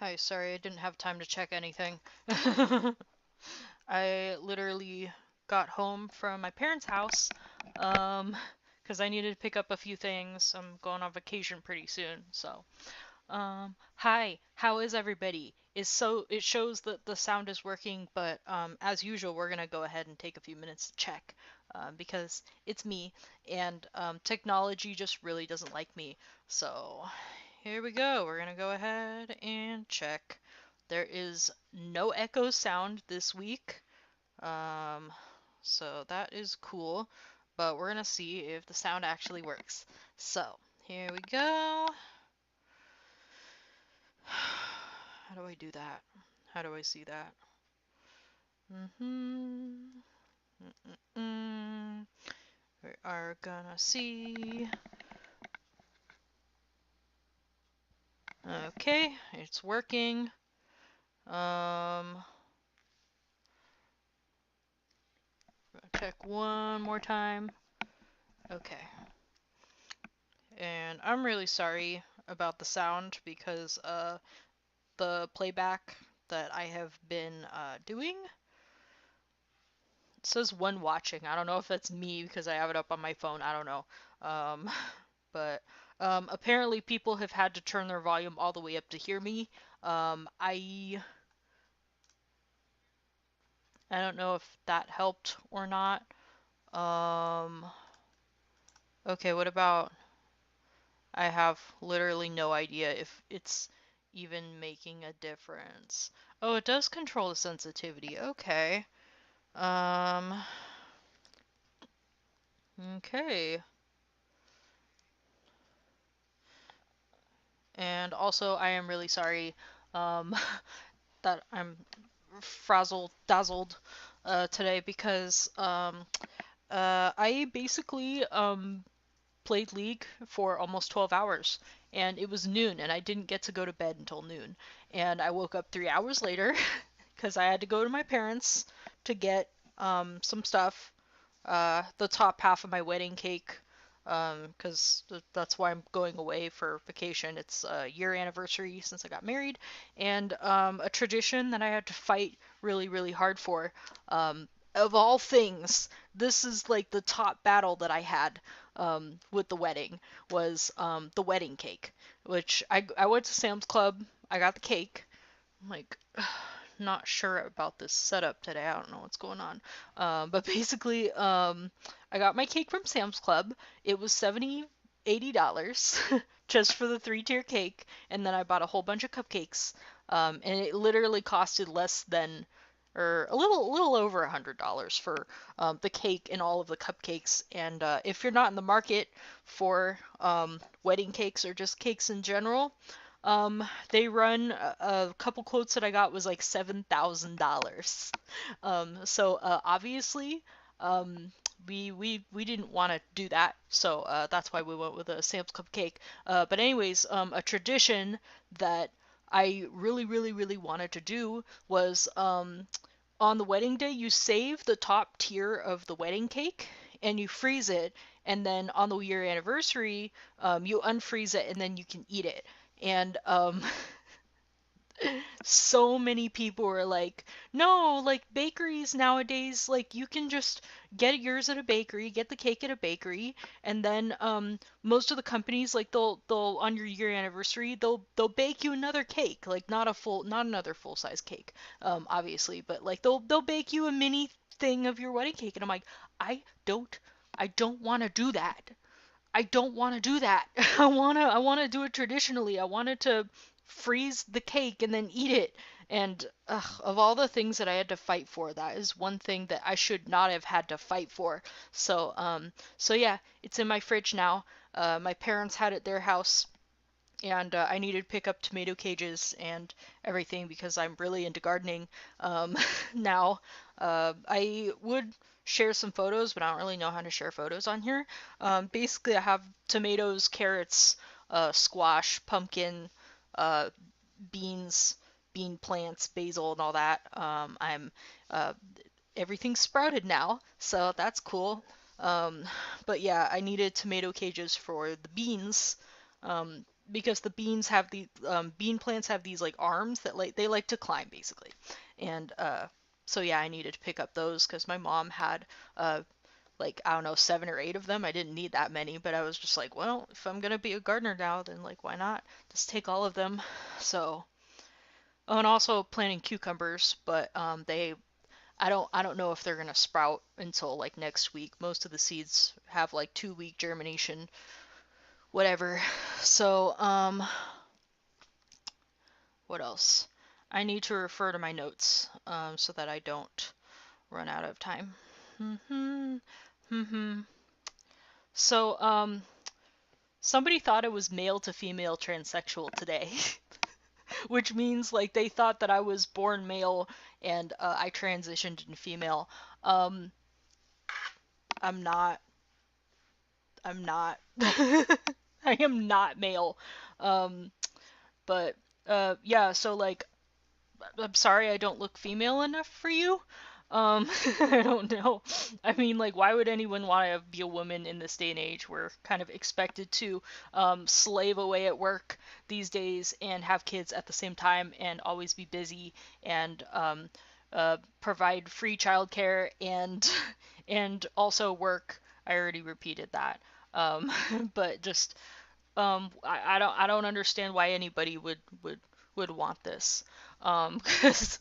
Hi, sorry, I didn't have time to check anything. I literally got home from my parents' house, um, because I needed to pick up a few things. I'm going on vacation pretty soon, so. Hi, how is everybody? It shows that the sound is working, but as usual, we're gonna go ahead and take a few minutes to check, because it's me, and technology just really doesn't like me. So here we go. We're gonna go ahead and check. There is no echo sound this week, um, so that is cool. But we're gonna see if the sound actually works. So here we go. How do I do that? How do I see that? Mm-hmm. Mm-mm. We are gonna see. Okay, it's working. Um, check one more time. Okay. And I'm really sorry about the sound because the playback that I have been doing, it says one watching. I don't know if that's me because I have it up on my phone. I don't know. Um, but apparently people have had to turn their volume all the way up to hear me. I don't know if that helped or not. Um, okay, what about I have literally no idea if it's even making a difference. Oh, it does control the sensitivity. Okay. Um, okay. And also, I am really sorry um, that I'm frazzled, dazzled today because I basically played League for almost 12 hours, and it was noon, and I didn't get to go to bed until noon. And I woke up 3 hours later because I had to go to my parents to get some stuff, the top half of my wedding cake, because that's why I'm going away for vacation. It's a year anniversary since I got married, and a tradition that I had to fight really, really hard for. Of all things, this is like the top battle that I had with the wedding was the wedding cake, which I went to Sam's Club. I got the cake. I'm like, not sure about this setup today. I don't know what's going on. But basically, I got my cake from Sam's Club. It was $80 just for the three-tier cake, and then I bought a whole bunch of cupcakes. And it literally costed less than, or a little over $100 for the cake and all of the cupcakes. And if you're not in the market for wedding cakes or just cakes in general, they run a couple quotes that I got was like $7,000. So obviously, um, we didn't want to do that, so that's why we went with a Sam's Club cake. But anyways, a tradition that I really, really, really wanted to do was on the wedding day, you save the top tier of the wedding cake and you freeze it, and then on the year anniversary, you unfreeze it and then you can eat it. And so many people were like, no, like bakeries nowadays, like you can just get yours at a bakery, get the cake at a bakery, and then most of the companies like they'll on your year anniversary they'll bake you another cake, like not another full size cake, obviously, but like they'll bake you a mini thing of your wedding cake, and I'm like, I don't I don't want to do that. I don't want to do that. I want to do it traditionally. I wanted to freeze the cake and then eat it. And of all the things that I had to fight for, that is one thing that I should not have had to fight for. So yeah, it's in my fridge now. My parents had it at their house, and I needed to pick up tomato cages and everything because I'm really into gardening now. I would share some photos, but I don't really know how to share photos on here. Basically, I have tomatoes, carrots, squash, pumpkin, uh, beans, bean plants, basil, and all that. I'm uh, Everything's sprouted now, so that's cool. Um, but yeah, I needed tomato cages for the beans. because the beans have the bean plants have these like arms that like they like to climb basically, and so yeah, I needed to pick up those because my mom had uh like I don't know 7 or 8 of them. I didn't need that many, but I was just like, well, if I'm gonna be a gardener now, then like why not just take all of them? So oh, and also planting cucumbers, but they I don't know if they're gonna sprout until like next week. Most of the seeds have like 2 week germination, whatever. So what else? I need to refer to my notes so that I don't run out of time. Hmm. Hmm. So somebody thought it was male to female transsexual today, which means like they thought that I was born male and I transitioned into female. Um, I'm not. I'm not. I am not male. Um, but yeah. So like, I'm sorry I don't look female enough for you. I don't know. I mean, like, why would anyone want to be a woman in this day and age? We're kind of expected to slave away at work these days and have kids at the same time and always be busy and provide free childcare and and also work. I already repeated that. Um, but just I don't understand why anybody would want this. 'Cause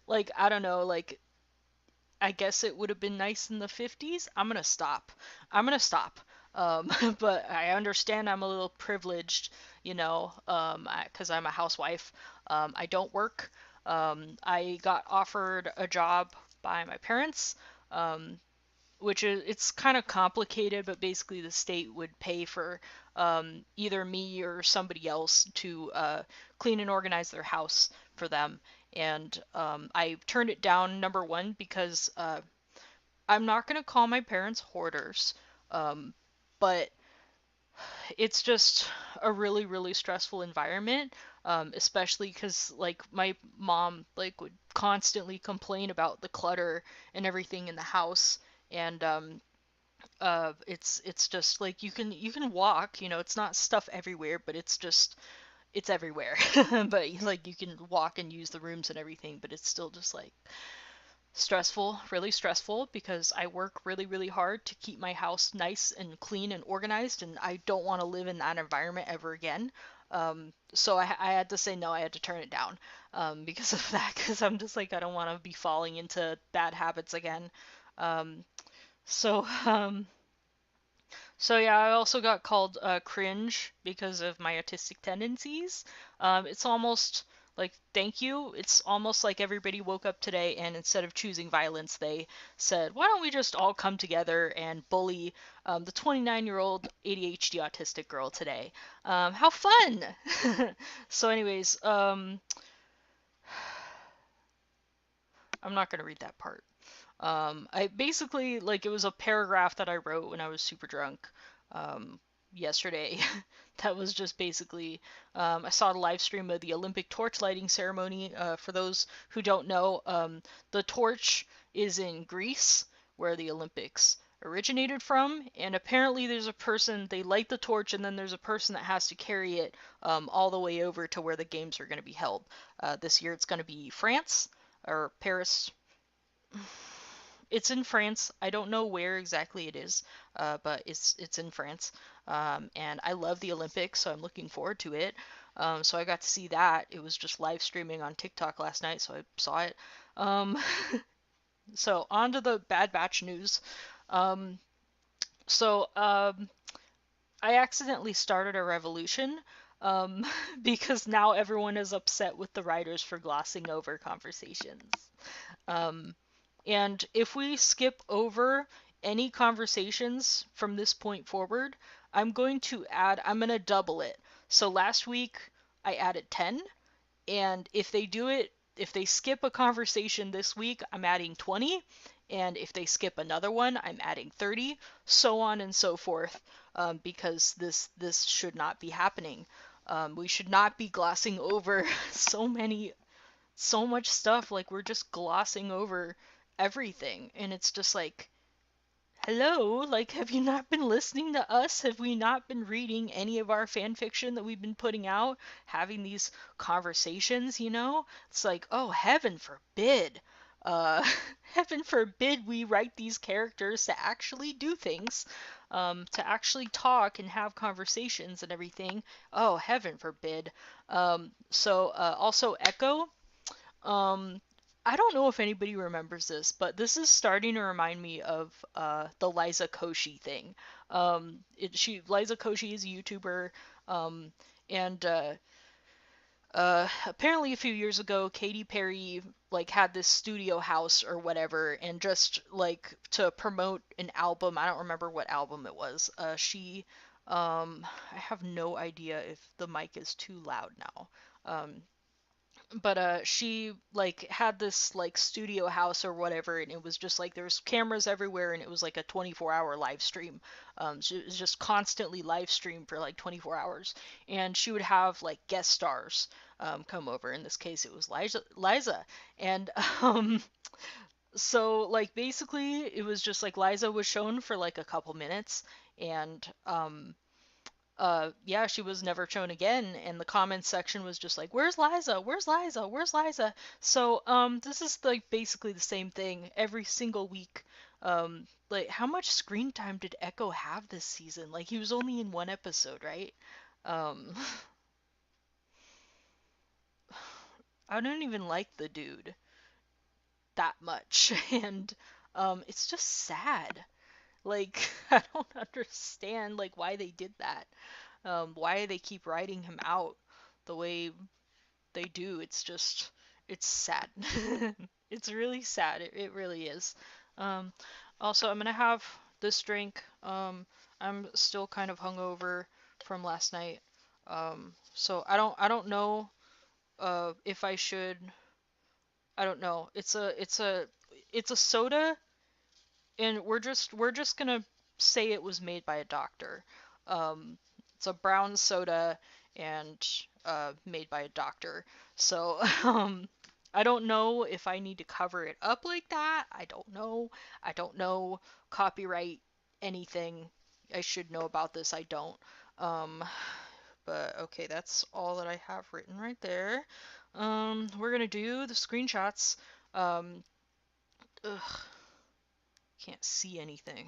like I don't know, like I guess it would have been nice in the 50s. I'm gonna stop. I'm gonna stop. But I understand I'm a little privileged, because I'm a housewife. I don't work. I got offered a job by my parents, um, which is it's kind of complicated, but basically the state would pay for either me or somebody else to clean and organize their house for them. And I turned it down, number one, because I'm not going to call my parents hoarders, um, but it's just a really, really stressful environment, especially because like my mom like would constantly complain about the clutter and everything in the house. And it's just like you can walk, it's not stuff everywhere, but it's everywhere. But like you can walk and use the rooms and everything, but it's still just like stressful, really stressful because I work really, really hard to keep my house nice and clean and organized, and I don't want to live in that environment ever again. So I had to say no, I had to turn it down because of that, because I'm just like, I don't want to be falling into bad habits again. Um, so, um, so yeah, I also got called cringe because of my autistic tendencies. It's almost like thank you. It's almost like everybody woke up today and instead of choosing violence, they said, "Why don't we just all come together and bully the 29-year-old ADHD autistic girl today? How fun!" So, anyways, I'm not gonna read that part. I basically like it was a paragraph that I wrote when I was super drunk um, yesterday. That was just basically I saw the live stream of the Olympic torch lighting ceremony. For those who don't know, the torch is in Greece, where the Olympics originated from, and apparently there's a person they light the torch, and then there's a person that has to carry it all the way over to where the games are going to be held. This year it's going to be France or Paris. It's in France. I don't know where exactly it is, but it's in France. And I love the Olympics, so I'm looking forward to it. So I got to see that. It was just live streaming on TikTok last night, so I saw it. Um, so on to the Bad Batch news. Um, so I accidentally started a revolution um, because now everyone is upset with the writers for glossing over conversations. Um, and if we skip over any conversations from this point forward, I'm going to double it. So last week I added 10, and if they skip a conversation this week, I'm adding 20, and if they skip another one, I'm adding 30, so on and so forth, because this should not be happening. We should not be glossing over so much stuff. Like we're just glossing over everything, and it's just like hello, like, have you not been listening to us? Have we not been reading any of our fan fiction that we've been putting out, having these conversations, you know? It's like, oh, heaven forbid. Uh, heaven forbid we write these characters to actually do things, to actually talk and have conversations and everything. Oh, heaven forbid. Also Echo. Um, I don't know if anybody remembers this, but this is starting to remind me of the Liza Koshy thing. Liza Koshy is a YouTuber, um, and apparently a few years ago, Katy Perry like had this studio house or whatever, and just like to promote an album. I don't remember what album it was. I have no idea if the mic is too loud now. But she like had this like studio house or whatever, and it was just like there's cameras everywhere, and it was like a 24-hour live stream. So it was just constantly live streamed for like 24 hours, and she would have like guest stars come over. In this case it was Liza. And so like basically it was just like Liza was shown for like a couple minutes, and yeah, she was never shown again, and the comments section was just like, where's Liza, where's Liza, where's Liza? So this is like basically the same thing every single week. Like, how much screen time did Echo have this season? Like, he was only in one episode, right? um I don't even like the dude that much. And it's just sad. Like, I don't understand like why they did that. Why they keep writing him out the way they do. It's just, it's sad. It's really sad. It really is. Um, Also, I'm gonna have this drink. I'm still kind of hungover from last night. So I don't know if I should. I don't know. It's a soda, and we're just gonna say it was made by a doctor. Um, it's a brown soda and made by a doctor. So I don't know if I need to cover it up like that. I don't know. I don't know copyright anything. I should know about this. I don't. Um, but okay, that's all that I have written right there. We're gonna do the screenshots. Um, ugh, can't see anything.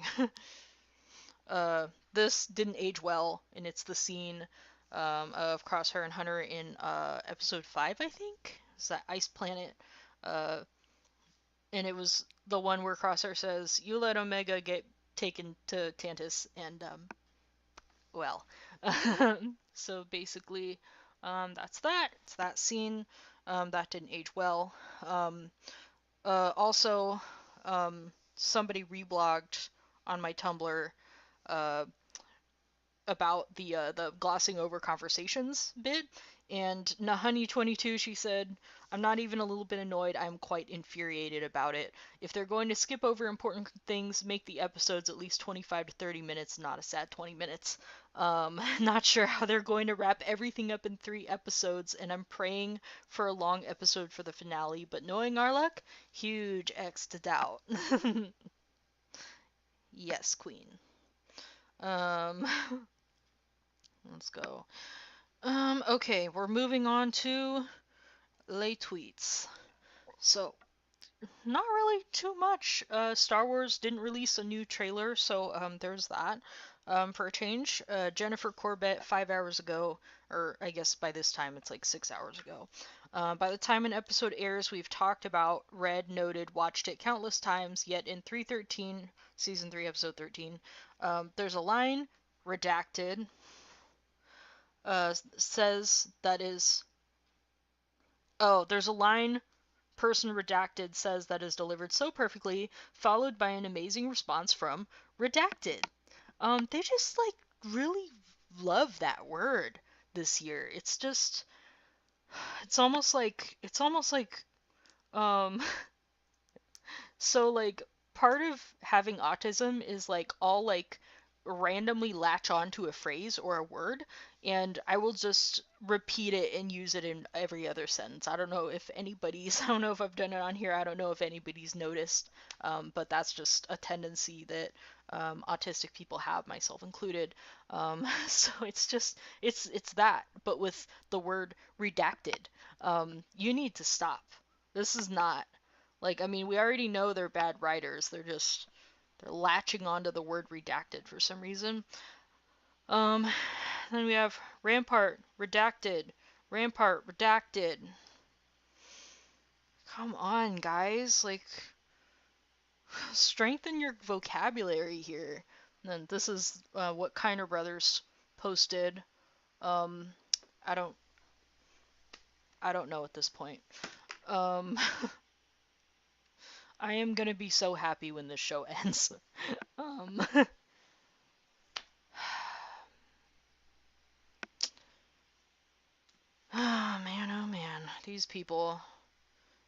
This didn't age well, and it's the scene of Crosshair and Hunter in episode 5, I think. It's that ice planet. Uh, and it was the one where Crosshair says, "You let Omega get taken to Tantus," and well, so basically, that's that. It's that scene. That didn't age well. Um, Also, somebody reblogged on my Tumblr uh, about the glossing over conversations bit, and Nahoney22, she said, "I'm not even a little bit annoyed. I'm quite infuriated about it. If they're going to skip over important things, make the episodes at least 25 to 30 minutes, not a sad 20 minutes. Not sure how they're going to wrap everything up in 3 episodes, and I'm praying for a long episode for the finale, but knowing our luck, huge X to doubt." Yes, Queen. Um, let's go. Okay, we're moving on to late tweets. So, not really too much. Star Wars didn't release a new trailer, so there's that. For a change, Jennifer Corbett 5 hours ago, or I guess by this time it's like 6 hours ago. By the time an episode airs, we've talked about, read, noted, watched it countless times. Yet in 313, season 3, episode 13, there's a line redacted. Says that is. Oh, there's a line person redacted says that is delivered so perfectly, followed by an amazing response from redacted. They just like really love that word this year. It's just it's almost like um so like part of having autism is like all like randomly latch on to a phrase or a word, and I will just repeat it and use it in every other sentence. I don't know if anybody's, I don't know if I've done it on here, I don't know if anybody's noticed, but that's just a tendency that autistic people have, myself included. So it's just, it's that, but with the word redacted. You need to stop. This is not, like, I mean, we already know they're bad writers. They're latching onto the word redacted for some reason. Um, then we have Rampart redacted. Rampart redacted. Come on, guys. Like, strengthen your vocabulary here. And then this is what Kiner Brothers posted. Um, I don't, I don't know at this point. Um, I am gonna be so happy when this show ends. um, oh man, these people,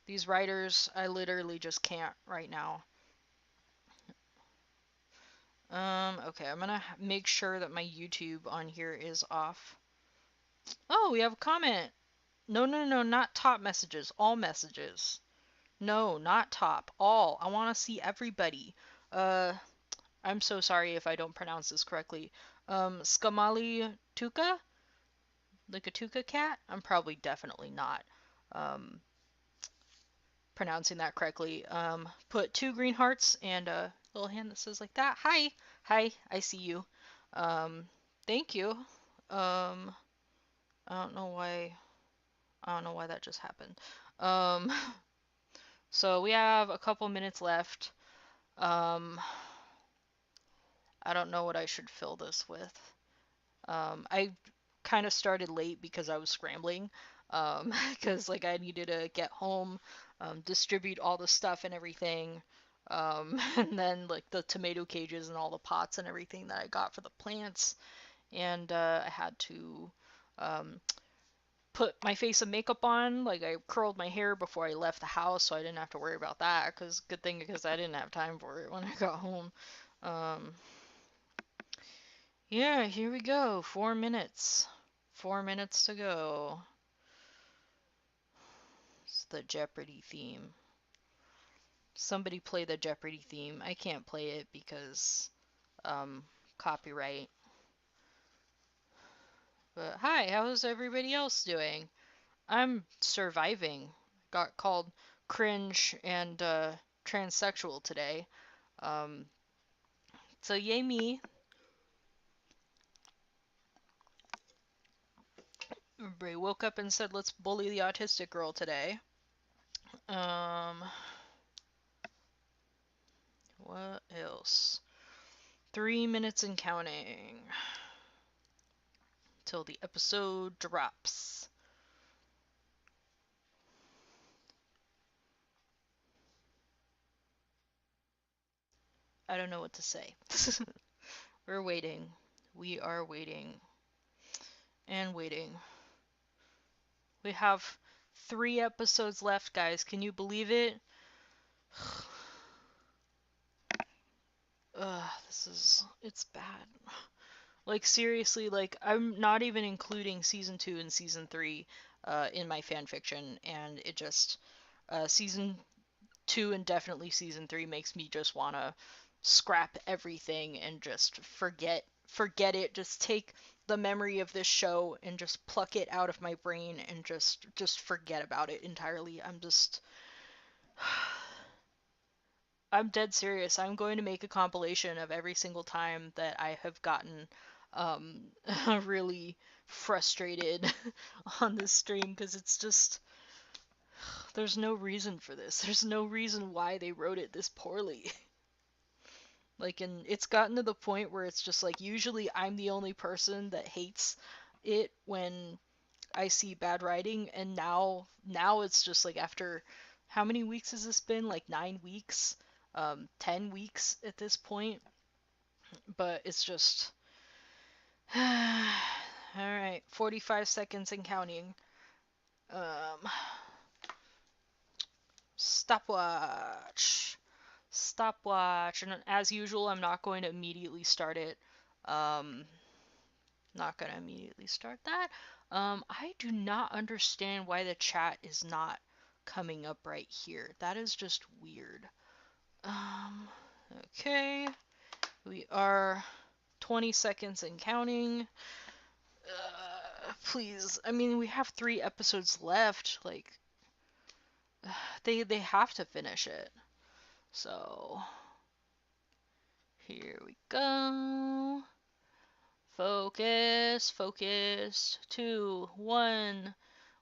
these writers, I literally just can't right now. Okay, I'm gonna make sure that my YouTube on here is off. Oh, we have a comment. No, no, no, not top messages, all messages. No, not top, all. I want to see everybody. Uh, I'm so sorry if I don't pronounce this correctly. Skamali Tuka? Like a Tuka cat? I'm probably definitely not um, pronouncing that correctly. Put 2 green hearts and a little hand that says like that. Hi, hi, I see you. Um, Thank you. Um, I don't know why. I don't know why that just happened. Um, so we have a couple minutes left. Um, I don't know what I should fill this with. I kind of started late because I was scrambling. Because like I needed to get home, distribute all the stuff and everything. And then like the tomato cages and all the pots and everything that I got for the plants. And I had to um, put my face of makeup on. Like I curled my hair before I left the house, so I didn't have to worry about that. Cause good thing because I didn't have time for it when I got home. Um, yeah, here we go. 4 minutes. 4 minutes to go. It's the Jeopardy theme. Somebody play the Jeopardy theme. I can't play it because um, copyright. But hi, how's everybody else doing? I'm surviving. Got called cringe and transsexual today. Um, so yay me. Everybody woke up and said, let's bully the autistic girl today. Um, what else? 3 minutes and counting till the episode drops. I don't know what to say. We're waiting. We are waiting and waiting. We have 3 episodes left, guys. Can you believe it? Ugh, it's bad. Like, seriously, like, I'm not even including season 2 and season 3 in my fan fiction, and it just, season 2 and definitely season 3 makes me just wanna scrap everything and just forget it. Just take the memory of this show and just pluck it out of my brain and just forget about it entirely. I'm dead serious. I'm going to make a compilation of every single time that I have gotten um, really frustrated on this stream because it's just there's no reason for this. There's no reason why they wrote it this poorly. Like, and it's gotten to the point where it's just like usually I'm the only person that hates it when I see bad writing, and now it's just like after how many weeks has this been? Like 9 weeks, 10 weeks at this point. But it's just all right. 45 seconds and counting. Um, Stopwatch. Stopwatch. And as usual, I'm not going to immediately start it. Um, Not gonna immediately start that. I do not understand why the chat is not coming up right here. That is just weird. Um, okay. We are 20 seconds and counting. Please. I mean, we have 3 episodes left. Like, they have to finish it. So, here we go. Focus, focus. 2, 1.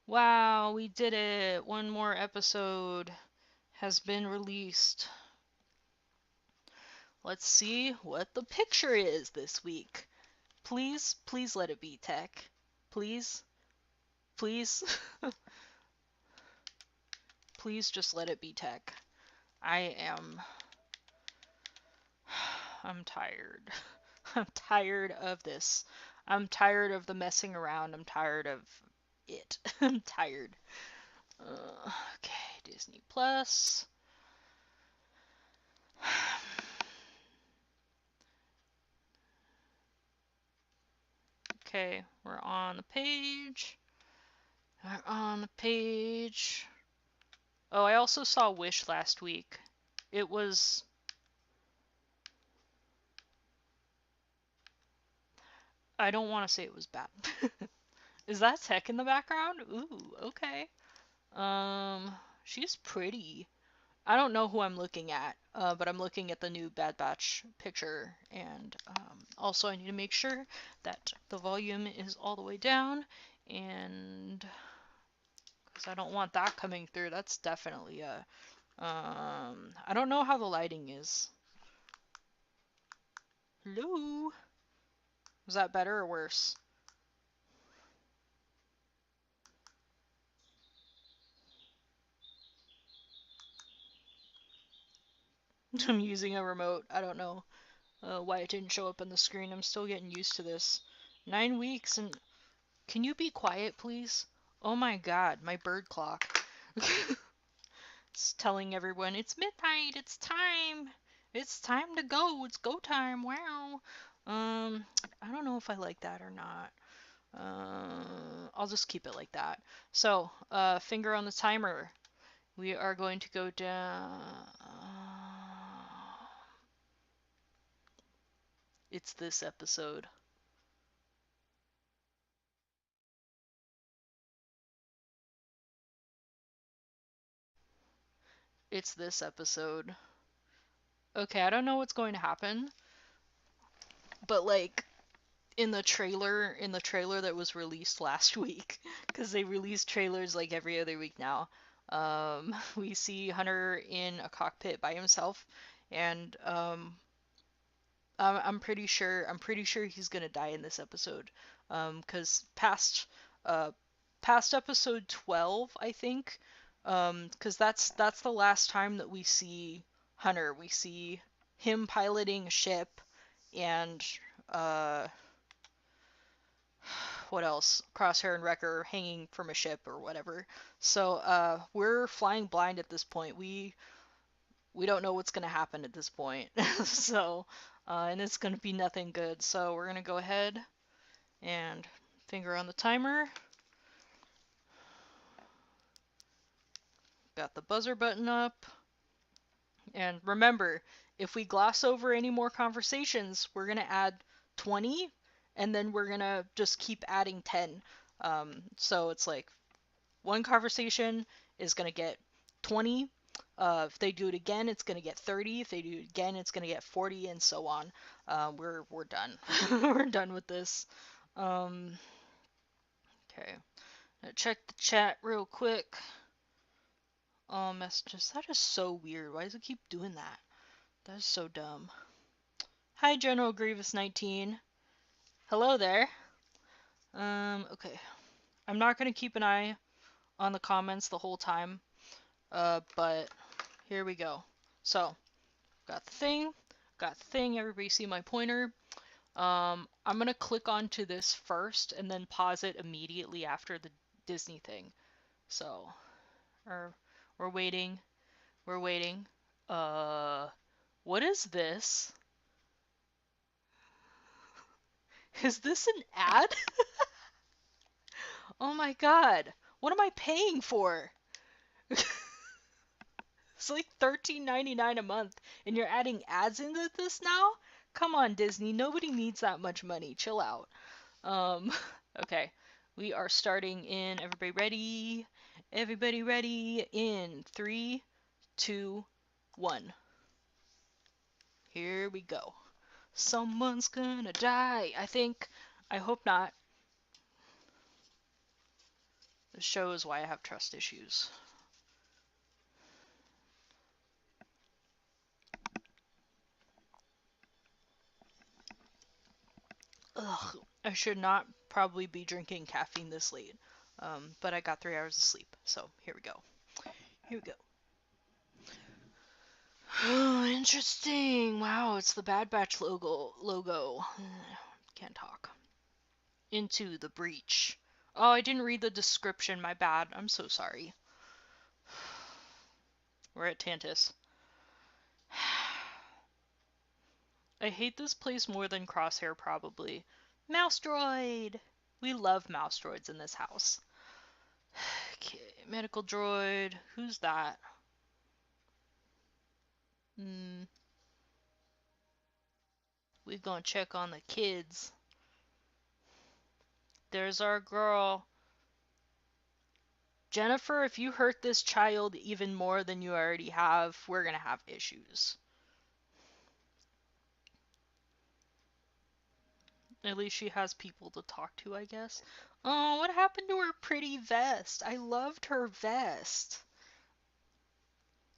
Wow, we did it. One more episode has been released. Let's see what the picture is this week. Please, please let it be tech. Please, please, please just let it be tech. I'm tired. I'm tired of this. I'm tired of the messing around. I'm tired of it. I'm tired. Okay, Disney Plus. Okay, we're on the page. We're on the page. Oh, I also saw Wish last week. It was... I don't want to say it was bad. Is that Tech in the background? Ooh, okay. She's pretty. I don't know who I'm looking at, but I'm looking at the new Bad Batch picture, and also I need to make sure that the volume is all the way down, and because I don't want that coming through. That's definitely a I don't know how the lighting is. Hello? Was that better or worse? I'm using a remote. I don't know why it didn't show up on the screen. I'm still getting used to this. 9 weeks and... Can you be quiet, please? Oh my god, my bird clock. It's telling everyone, it's midnight, it's time! It's time to go, it's go time, wow! I don't know if I like that or not. I'll just keep it like that. So, finger on the timer. We are going to go down... It's this episode. It's this episode. Okay, I don't know what's going to happen, but like in the trailer that was released last week, because they release trailers like every other week now. We see Hunter in a cockpit by himself, and I'm pretty sure he's gonna die in this episode, because uh past episode 12, I think, because that's the last time that we see Hunter. We see him piloting a ship, and uh what else? Crosshair and Wrecker hanging from a ship or whatever. So we're flying blind at this point. We don't know what's gonna happen at this point. So and it's gonna be nothing good. So we're gonna go ahead and finger on the timer. Got the buzzer button up. And remember, if we gloss over any more conversations, we're gonna add 20, and then we're gonna just keep adding 10. So it's like one conversation is going to get 20. If they do it again, it's going to get 30. If they do it again, it's going to get 40, and so on. We're done. We're done with this. Um, okay. Check the chat real quick. Oh, messages. That is so weird. Why does it keep doing that? That is so dumb. Hi, General Grievous 19. Hello there. Okay. I'm not going to keep an eye on the comments the whole time. But here we go. So, got the thing, everybody see my pointer. I'm gonna click onto this first and then pause it immediately after the Disney thing. So, we're waiting, we're waiting. What is this? Is this an ad? Oh my god. What am I paying for? It's like $13.99 a month, and you're adding ads into this now? Come on, Disney. Nobody needs that much money. Chill out. Um, okay. We are starting in. Everybody ready? Everybody ready? In three, two, one. Here we go. Someone's gonna die. I think. I hope not. This shows why I have trust issues. Ugh, I should not probably be drinking caffeine this late. But I got 3 hours of sleep, so here we go. Here we go. Oh, interesting. Wow, it's the Bad Batch logo. Can't talk. Into the breach. Oh, I didn't read the description. My bad. I'm so sorry. We're at Tantus. I hate this place more than Crosshair, probably. Mouse droid! We love mouse droids in this house. Okay, medical droid. Who's that? We gonna check on the kids. There's our girl. Jennifer, if you hurt this child even more than you already have, we're gonna have issues. At least she has people to talk to, I guess. Oh, what happened to her pretty vest? I loved her vest.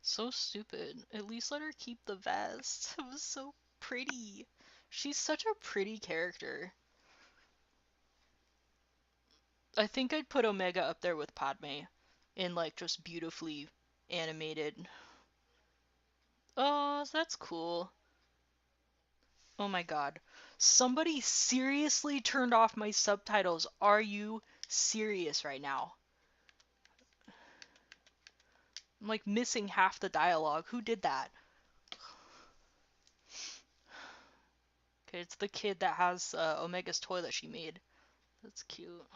So stupid. At least let her keep the vest. It was so pretty. She's such a pretty character. I think I'd put Omega up there with Padme in like just beautifully animated. Oh, that's cool. Oh my god. Somebody seriously turned off my subtitles. Are you serious right now? I'm like missing half the dialogue. Who did that? Okay, it's the kid that has Omega's toy that she made. That's cute.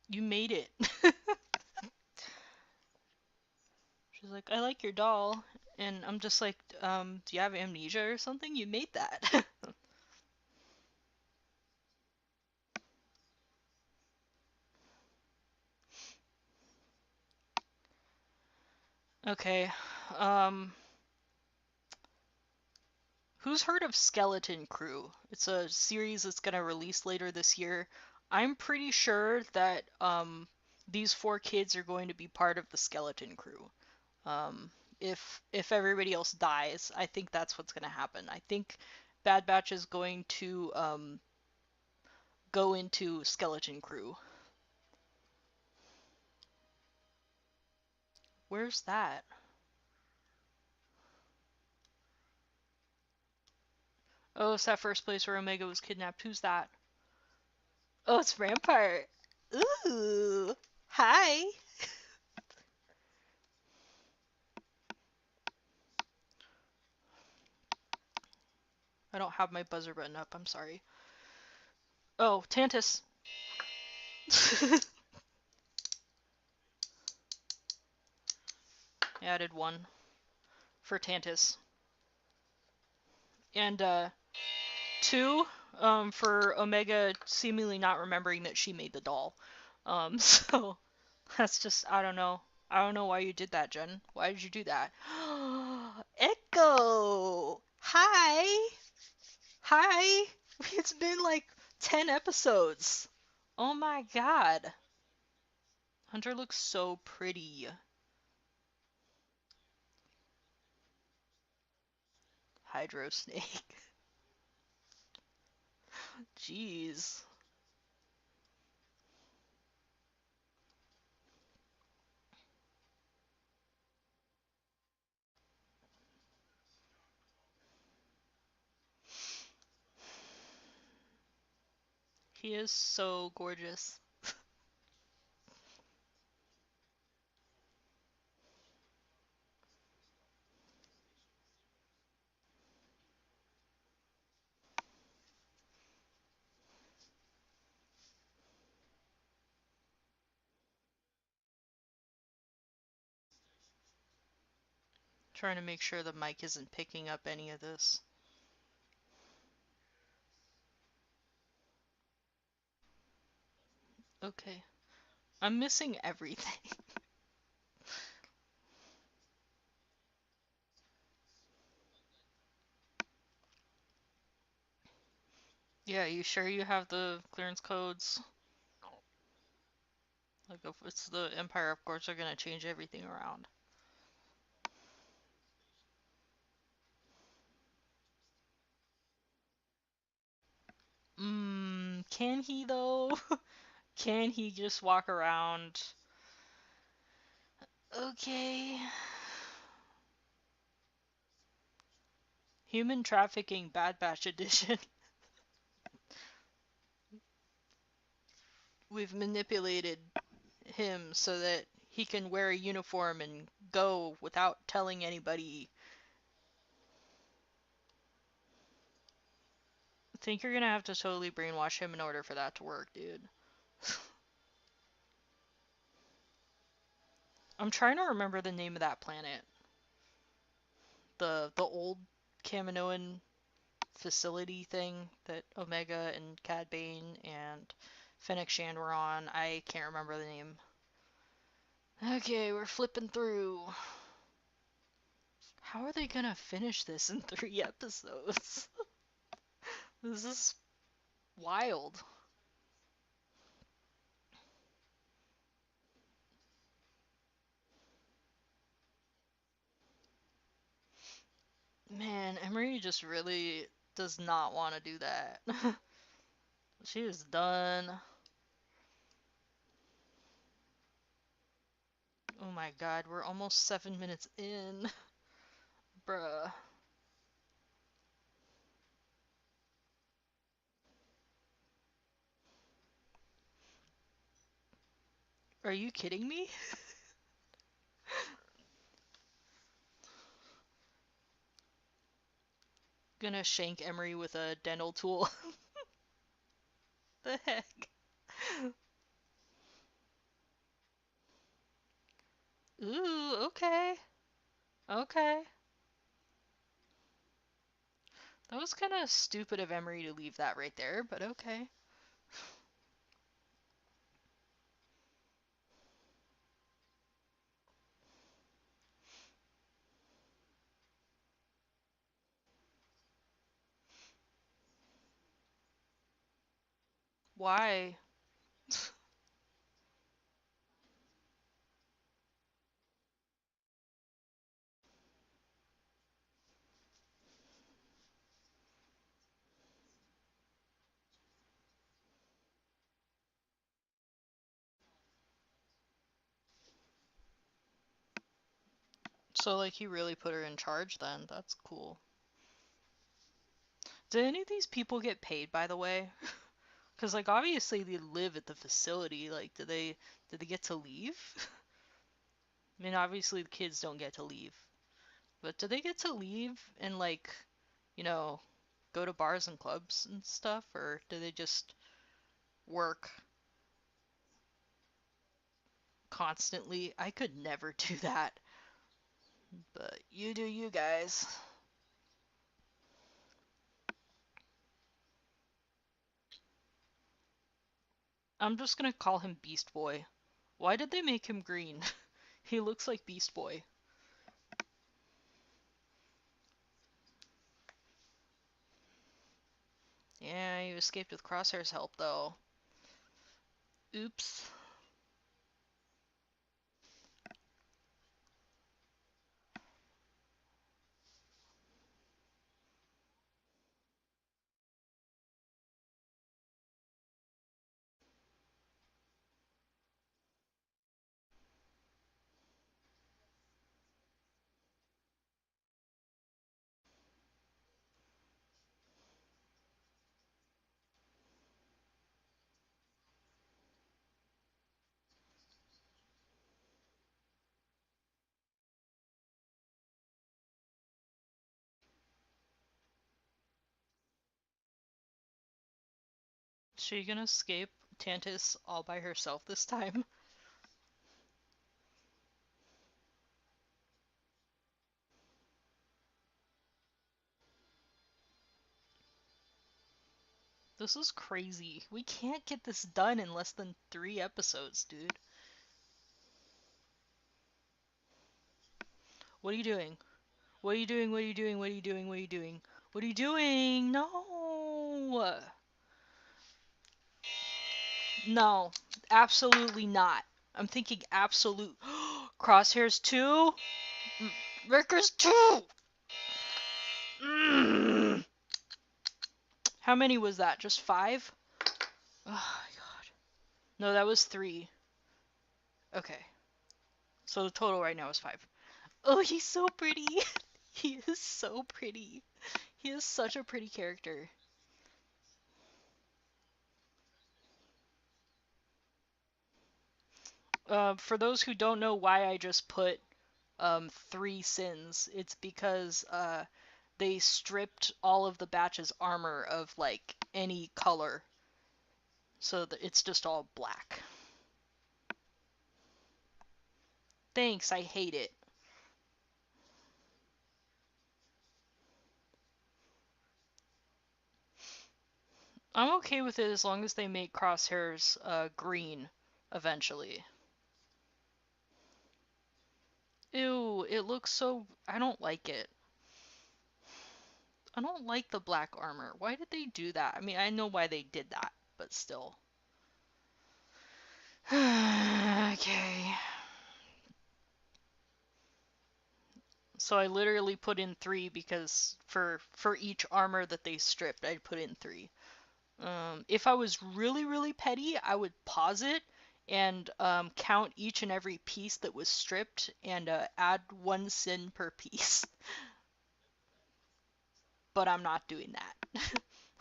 You made it. She's like, I like your doll. And I'm just like, do you have amnesia or something? You made that. Okay. Um, who's heard of Skeleton Crew? It's a series that's gonna release later this year. I'm pretty sure that these four kids are going to be part of the Skeleton Crew. Um, if everybody else dies, I think that's what's gonna happen. I think Bad Batch is going to go into Skeleton Crew. Where's that? Oh, it's that first place where Omega was kidnapped. Who's that? Oh, it's Rampart. Ooh. Hi. I don't have my buzzer button up. I'm sorry. Oh, Tantus. I added one for Tantus. And two for Omega seemingly not remembering that she made the doll. So that's just, I don't know. I don't know why you did that, Jen. Why did you do that? Echo! Hi! Hi! It's been like 10 episodes. Oh my god. Hunter looks so pretty. Hydro Snake. Jeez. He is so gorgeous. Trying to make sure the mic isn't picking up any of this. Okay. I'm missing everything. Yeah, you sure you have the clearance codes? Like, if it's the Empire, of course, they're gonna change everything around. Can he though? Can he just walk around? Okay. Human trafficking Bad Batch edition. We've manipulated him so that he can wear a uniform and go without telling anybody. I think you're gonna have to totally brainwash him in order for that to work, dude. I'm trying to remember the name of that planet. The old Kaminoan facility thing that Omega and Cad Bane and Fennec Shand were on. I can't remember the name. Okay, we're flipping through. How are they gonna finish this in 3 episodes? This is wild. Man, Emery just really does not want to do that. She is done. Oh my god, we're almost 7 minutes in. Bruh. Are you kidding me? Gonna shank Emery with a dental tool. The heck? Ooh, okay. Okay. That was kind of stupid of Emery to leave that right there, but okay. Why? So, like, he really put her in charge then. That's cool. Did any of these people get paid, by the way? Because, like, obviously they live at the facility. Like, did they get to leave? I mean, obviously the kids don't get to leave. But do they get to leave and, like, you know, go to bars and clubs and stuff? Or do they just work constantly? I could never do that. But you do you guys. I'm just gonna call him Beast Boy. Why did they make him green? He looks like Beast Boy. Yeah, you escaped with Crosshair's help, though. Oops. Is she gonna escape Tantus all by herself this time? This is crazy. We can't get this done in less than 3 episodes, dude. What are you doing? What are you doing? What are you doing? What are you doing? What are you doing? What are you doing? No! No, absolutely not. I'm thinking absolute. Crosshairs 2? Rickers 2! Mm. How many was that? Just 5? Oh my god. No, that was 3. Okay. So the total right now is 5. Oh, he's so pretty. He is so pretty. He is such a pretty character. For those who don't know why I just put 3 sins, it's because they stripped all of the batch's armor of like any color, so that it's just all black. Thanks, I hate it. I'm okay with it as long as they make Crosshairs green eventually. Ew, it looks so. I don't like it. I don't like the black armor. Why did they do that? I mean, I know why they did that, but still. Okay. So I literally put in 3 because for each armor that they stripped, I'd put in 3. If I was really, really petty, I would pause it and count each and every piece that was stripped and add 1 sin per piece. But I'm not doing that.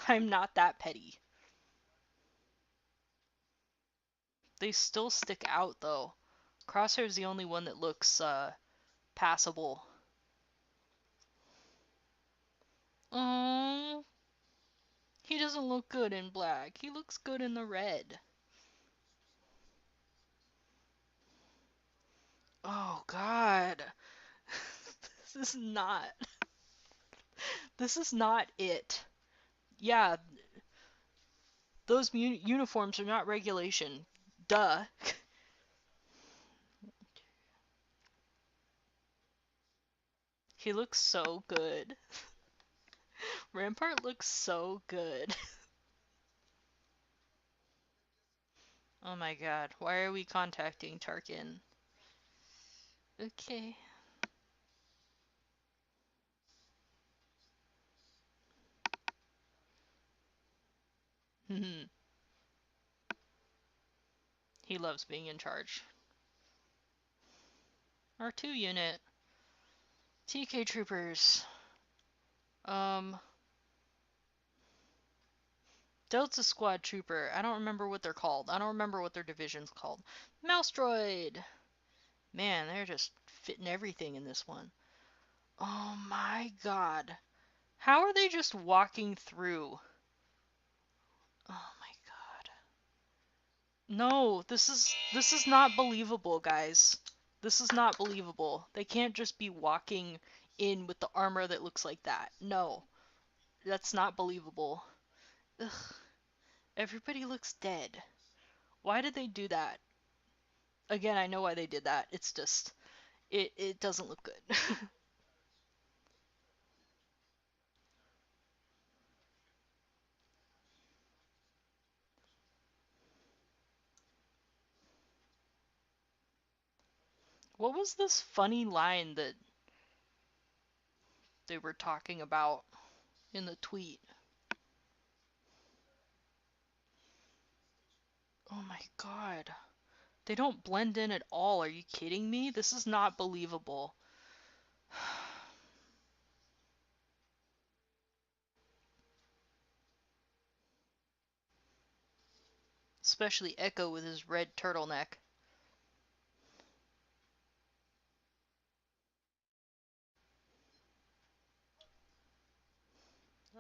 I'm not that petty. They still stick out though. Crosshair's the only one that looks passable. Oh, he doesn't look good in black. He looks good in the red. Oh god. This is not. This is not it. Yeah, those uniforms are not regulation. Duh. He looks so good. Rampart looks so good. Oh my god, why are we contacting Tarkin? Okay. He loves being in charge. R2 unit. TK troopers. Um, Delta Squad Trooper. I don't remember what they're called. I don't remember what their division's called. Mouse Droid. Man, they're just fitting everything in this one. Oh my god. How are they just walking through? Oh my god. No, this is not believable, guys. This is not believable. They can't just be walking in with the armor that looks like that. No. That's not believable. Ugh. Everybody looks dead. Why did they do that? Again, I know why they did that. It's just it doesn't look good. What was this funny line that they were talking about in the tweet? Oh my god. They don't blend in at all. Are you kidding me? This is not believable. Especially Echo with his red turtleneck.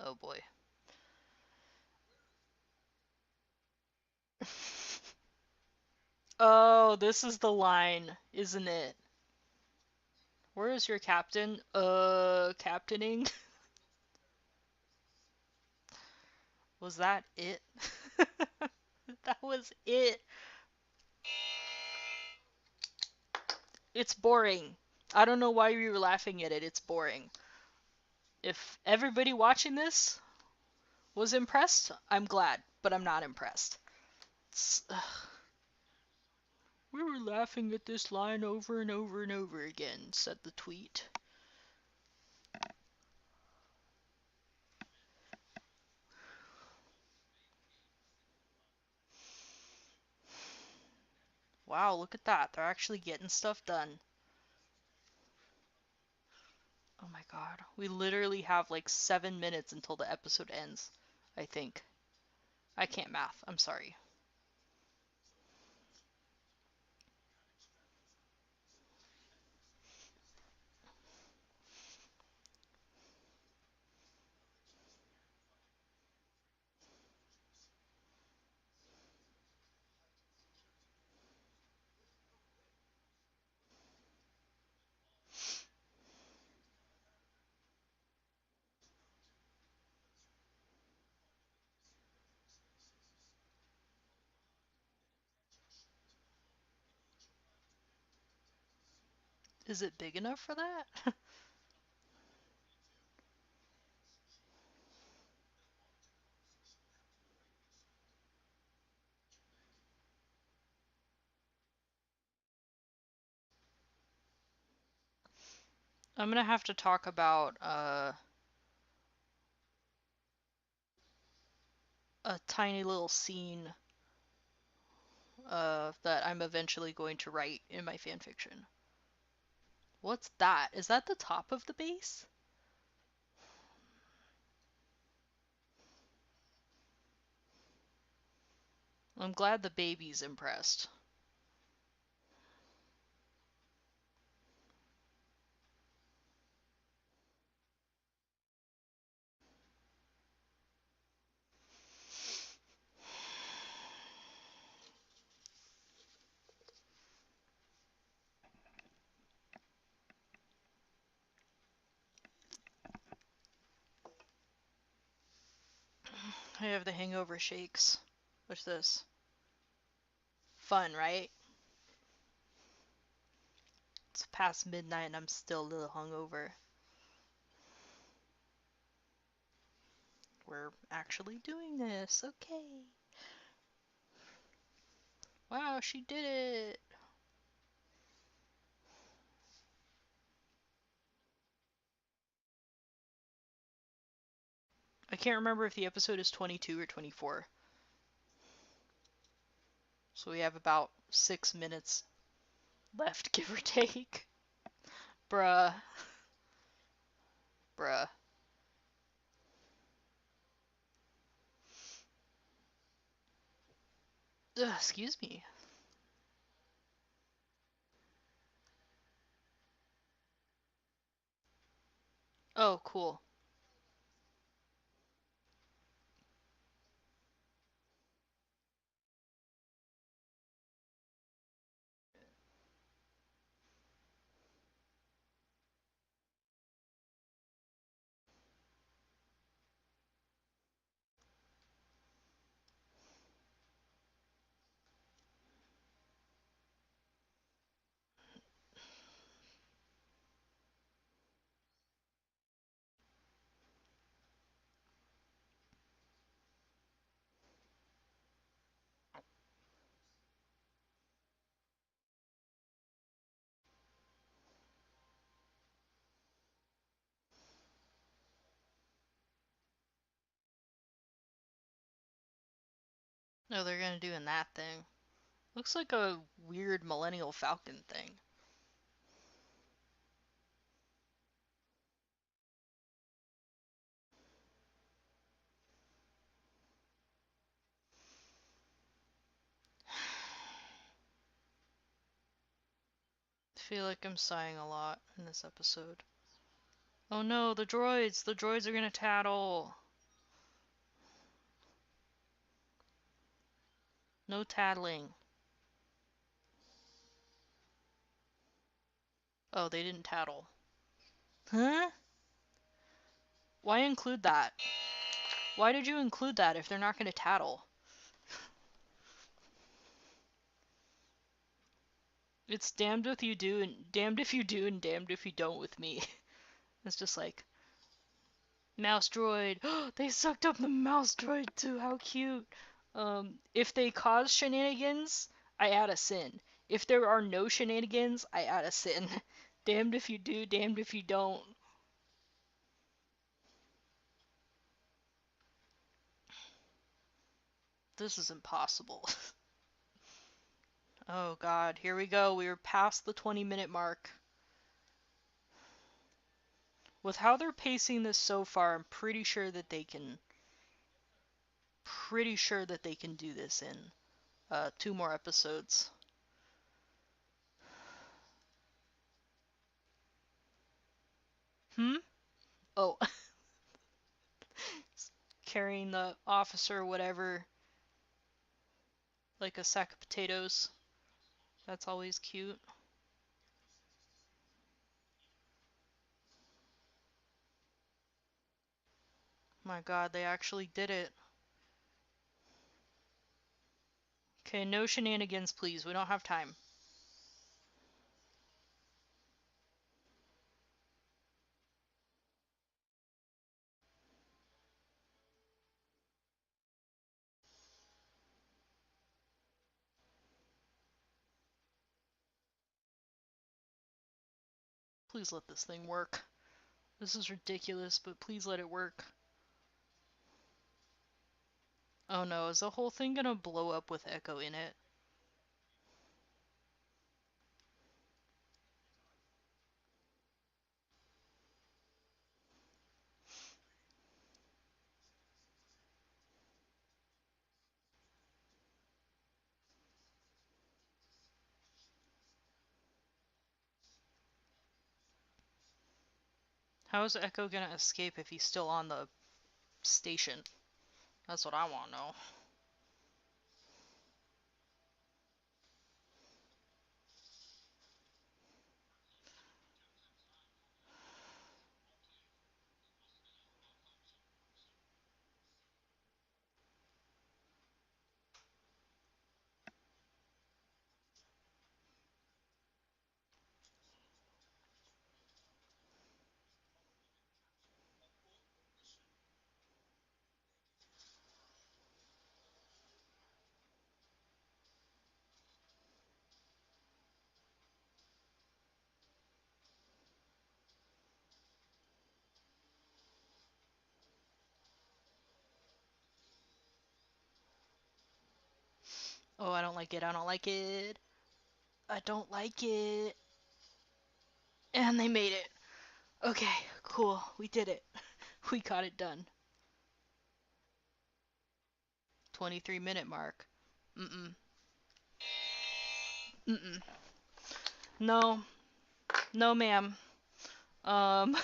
Oh boy. Oh, this is the line, isn't it? Where is your captain? Captaining? Was that it? That was it. It's boring. I don't know why you were laughing at it. It's boring. If everybody watching this was impressed, I'm glad, but I'm not impressed. We were laughing at this line over and over and over again, said the tweet. Wow, look at that. They're actually getting stuff done. Oh my god. We literally have like 7 minutes until the episode ends, I think. I can't math. I'm sorry. Is it big enough for that? I'm gonna have to talk about a tiny little scene that I'm eventually going to write in my fanfiction. What's that? Is that the top of the base? I'm glad the baby's impressed. I have the hangover shakes. What's this? Fun, right? It's past midnight and I'm still a little hungover. We're actually doing this. Okay. Wow, she did it. I can't remember if the episode is 22 or 24. So we have about 6 minutes left, give or take. Bruh. Bruh. Ugh, excuse me. Oh, cool. No, they're gonna do in that thing. Looks like a weird Millennial Falcon thing. I feel like I'm sighing a lot in this episode. Oh no, the droids! The droids are gonna tattle! No tattling. Oh, they didn't tattle. Huh? Why include that? Why did you include that if they're not gonna tattle? It's damned if you do and damned if you do and damned if you don't with me. It's just like mouse droid. They sucked up the mouse droid too. How cute. If they cause shenanigans, I add a sin. If there are no shenanigans, I add a sin. Damned if you do, damned if you don't. This is impossible. Oh god, here we go. We are past the 20-minute mark. With how they're pacing this so far, I'm pretty sure that they can do this in 2 more episodes. Hmm? Oh, carrying the officer, whatever, like a sack of potatoes. That's always cute. My god, they actually did it. Okay, no shenanigans, please. We don't have time. Please let this thing work. This is ridiculous, but please let it work. Oh no, is the whole thing gonna blow up with Echo in it? How is Echo gonna escape if he's still on the station? That's what I want to know. Oh, I don't like it. I don't like it. I don't like it. And they made it. Okay, cool. We did it. We got it done. 23-minute mark. Mm-mm. Mm-mm. No. No, ma'am. Um,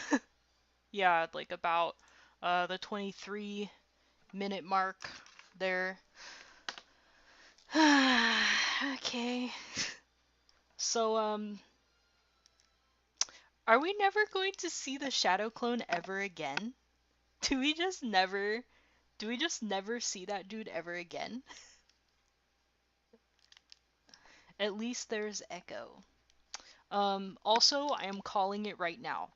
yeah, like about the 23-minute mark there. Okay. So, are we never going to see the Shadow Clone ever again? Do we just never do we just never see that dude ever again? At least there's Echo. Also, I am calling it right now.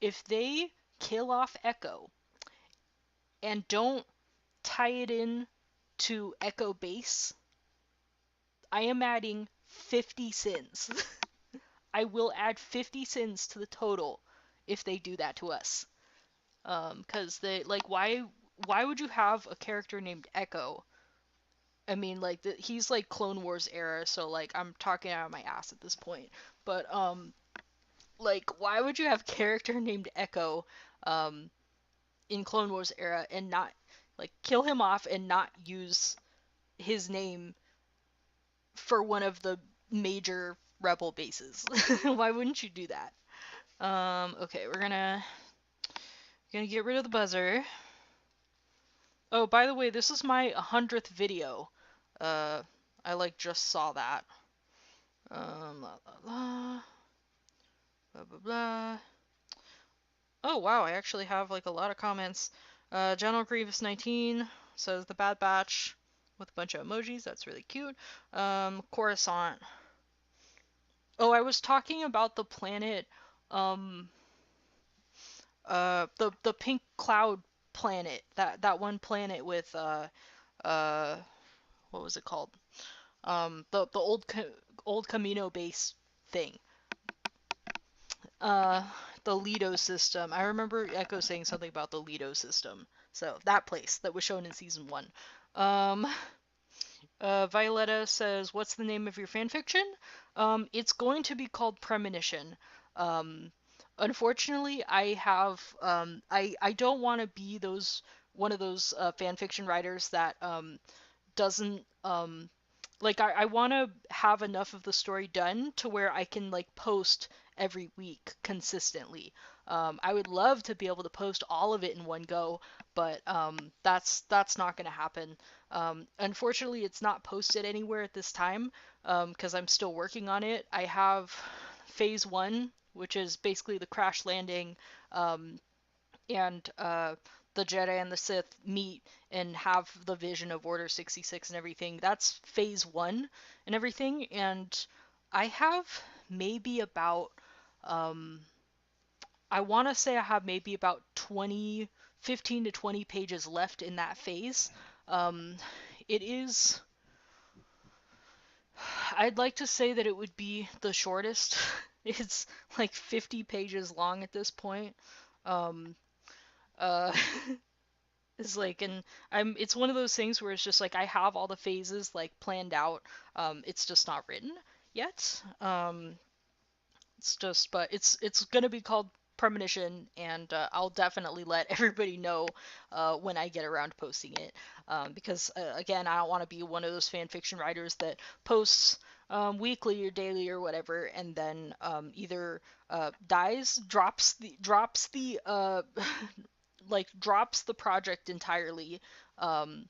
If they kill off Echo and don't tie it in to Echo Base, I am adding 50 sins. I will add 50 sins to the total if they do that to us. Cause they like why would you have a character named Echo? I mean, like he's like Clone Wars era, so like I'm talking out of my ass at this point. But like why would you have a character named Echo um in Clone Wars era and not like kill him off and not use his name for one of the major rebel bases? Why wouldn't you do that? Okay, we're gonna get rid of the buzzer. Oh, by the way, this is my 100th video. Uh, I like just saw that. La la la, blah blah blah. Oh wow, I actually have like a lot of comments. General Grievous 19 says the Bad Batch with a bunch of emojis. That's really cute. Coruscant. Oh, I was talking about the planet, um, the pink cloud planet. That one planet with uh, what was it called? The old Camino base thing. Uh, the Leto system. I remember Echo saying something about the Leto system. So that place that was shown in season 1. Um, Violetta says, "What's the name of your fanfiction?" It's going to be called Premonition. Um, Unfortunately, I don't want to be one of those fanfiction writers that doesn't like I want to have enough of the story done to where I can like post every week consistently. I would love to be able to post all of it in one go, but that's not going to happen. Unfortunately, it's not posted anywhere at this time because I'm still working on it. I have phase one, which is basically the crash landing, um, and the Jedi and the Sith meet and have the vision of Order 66 and everything. That's phase one and everything. And I have maybe about, um, I want to say I have maybe about 20, 15 to 20 pages left in that phase. Um, it is, I'd like to say that it would be the shortest. It's like 50 pages long at this point. Um, uh, is like and it's one of those things where it's just like I have all the phases like planned out. It's just not written yet. It's just but it's gonna be called Premonition, and I'll definitely let everybody know when I get around to posting it. Because again, I don't want to be one of those fan fiction writers that posts weekly or daily or whatever, and then either drops the like drops the project entirely, um,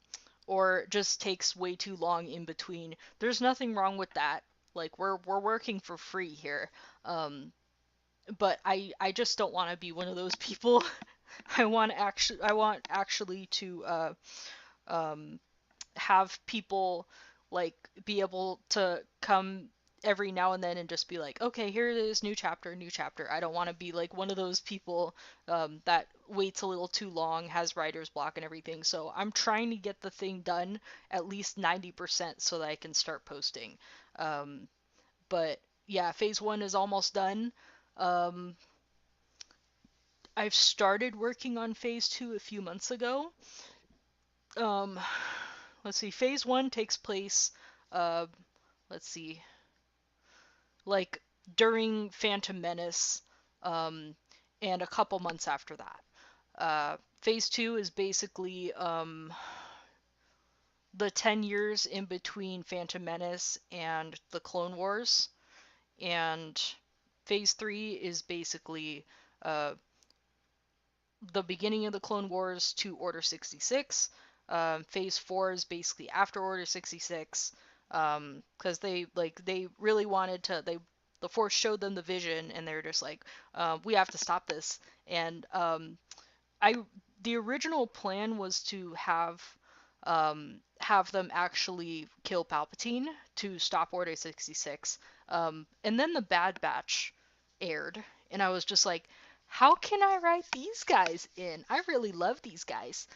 or just takes way too long in between. There's nothing wrong with that. Like we're working for free here. Um, but I just don't want to be one of those people. I want actually to um, have people like be able to come every now and then and just be like, okay, here it is, new chapter, new chapter. I don't want to be like one of those people that waits a little too long, has writer's block and everything. So I'm trying to get the thing done at least 90% so that I can start posting. Um, but yeah, phase one is almost done. Um, I've started working on phase two a few months ago. Um, let's see, phase one takes place, uh, let's see, like during Phantom Menace, um, and a couple months after that. Phase two is basically the 10 years in between Phantom Menace and the Clone Wars, and phase three is basically uh, the beginning of the Clone Wars to Order 66. Phase 4 is basically after Order 66, because they really wanted to the Force showed them the vision and they're just like, we have to stop this. And I the original plan was to have them actually kill Palpatine to stop Order 66. And then the Bad Batch aired, and I was just like, how can I write these guys in? I really love these guys.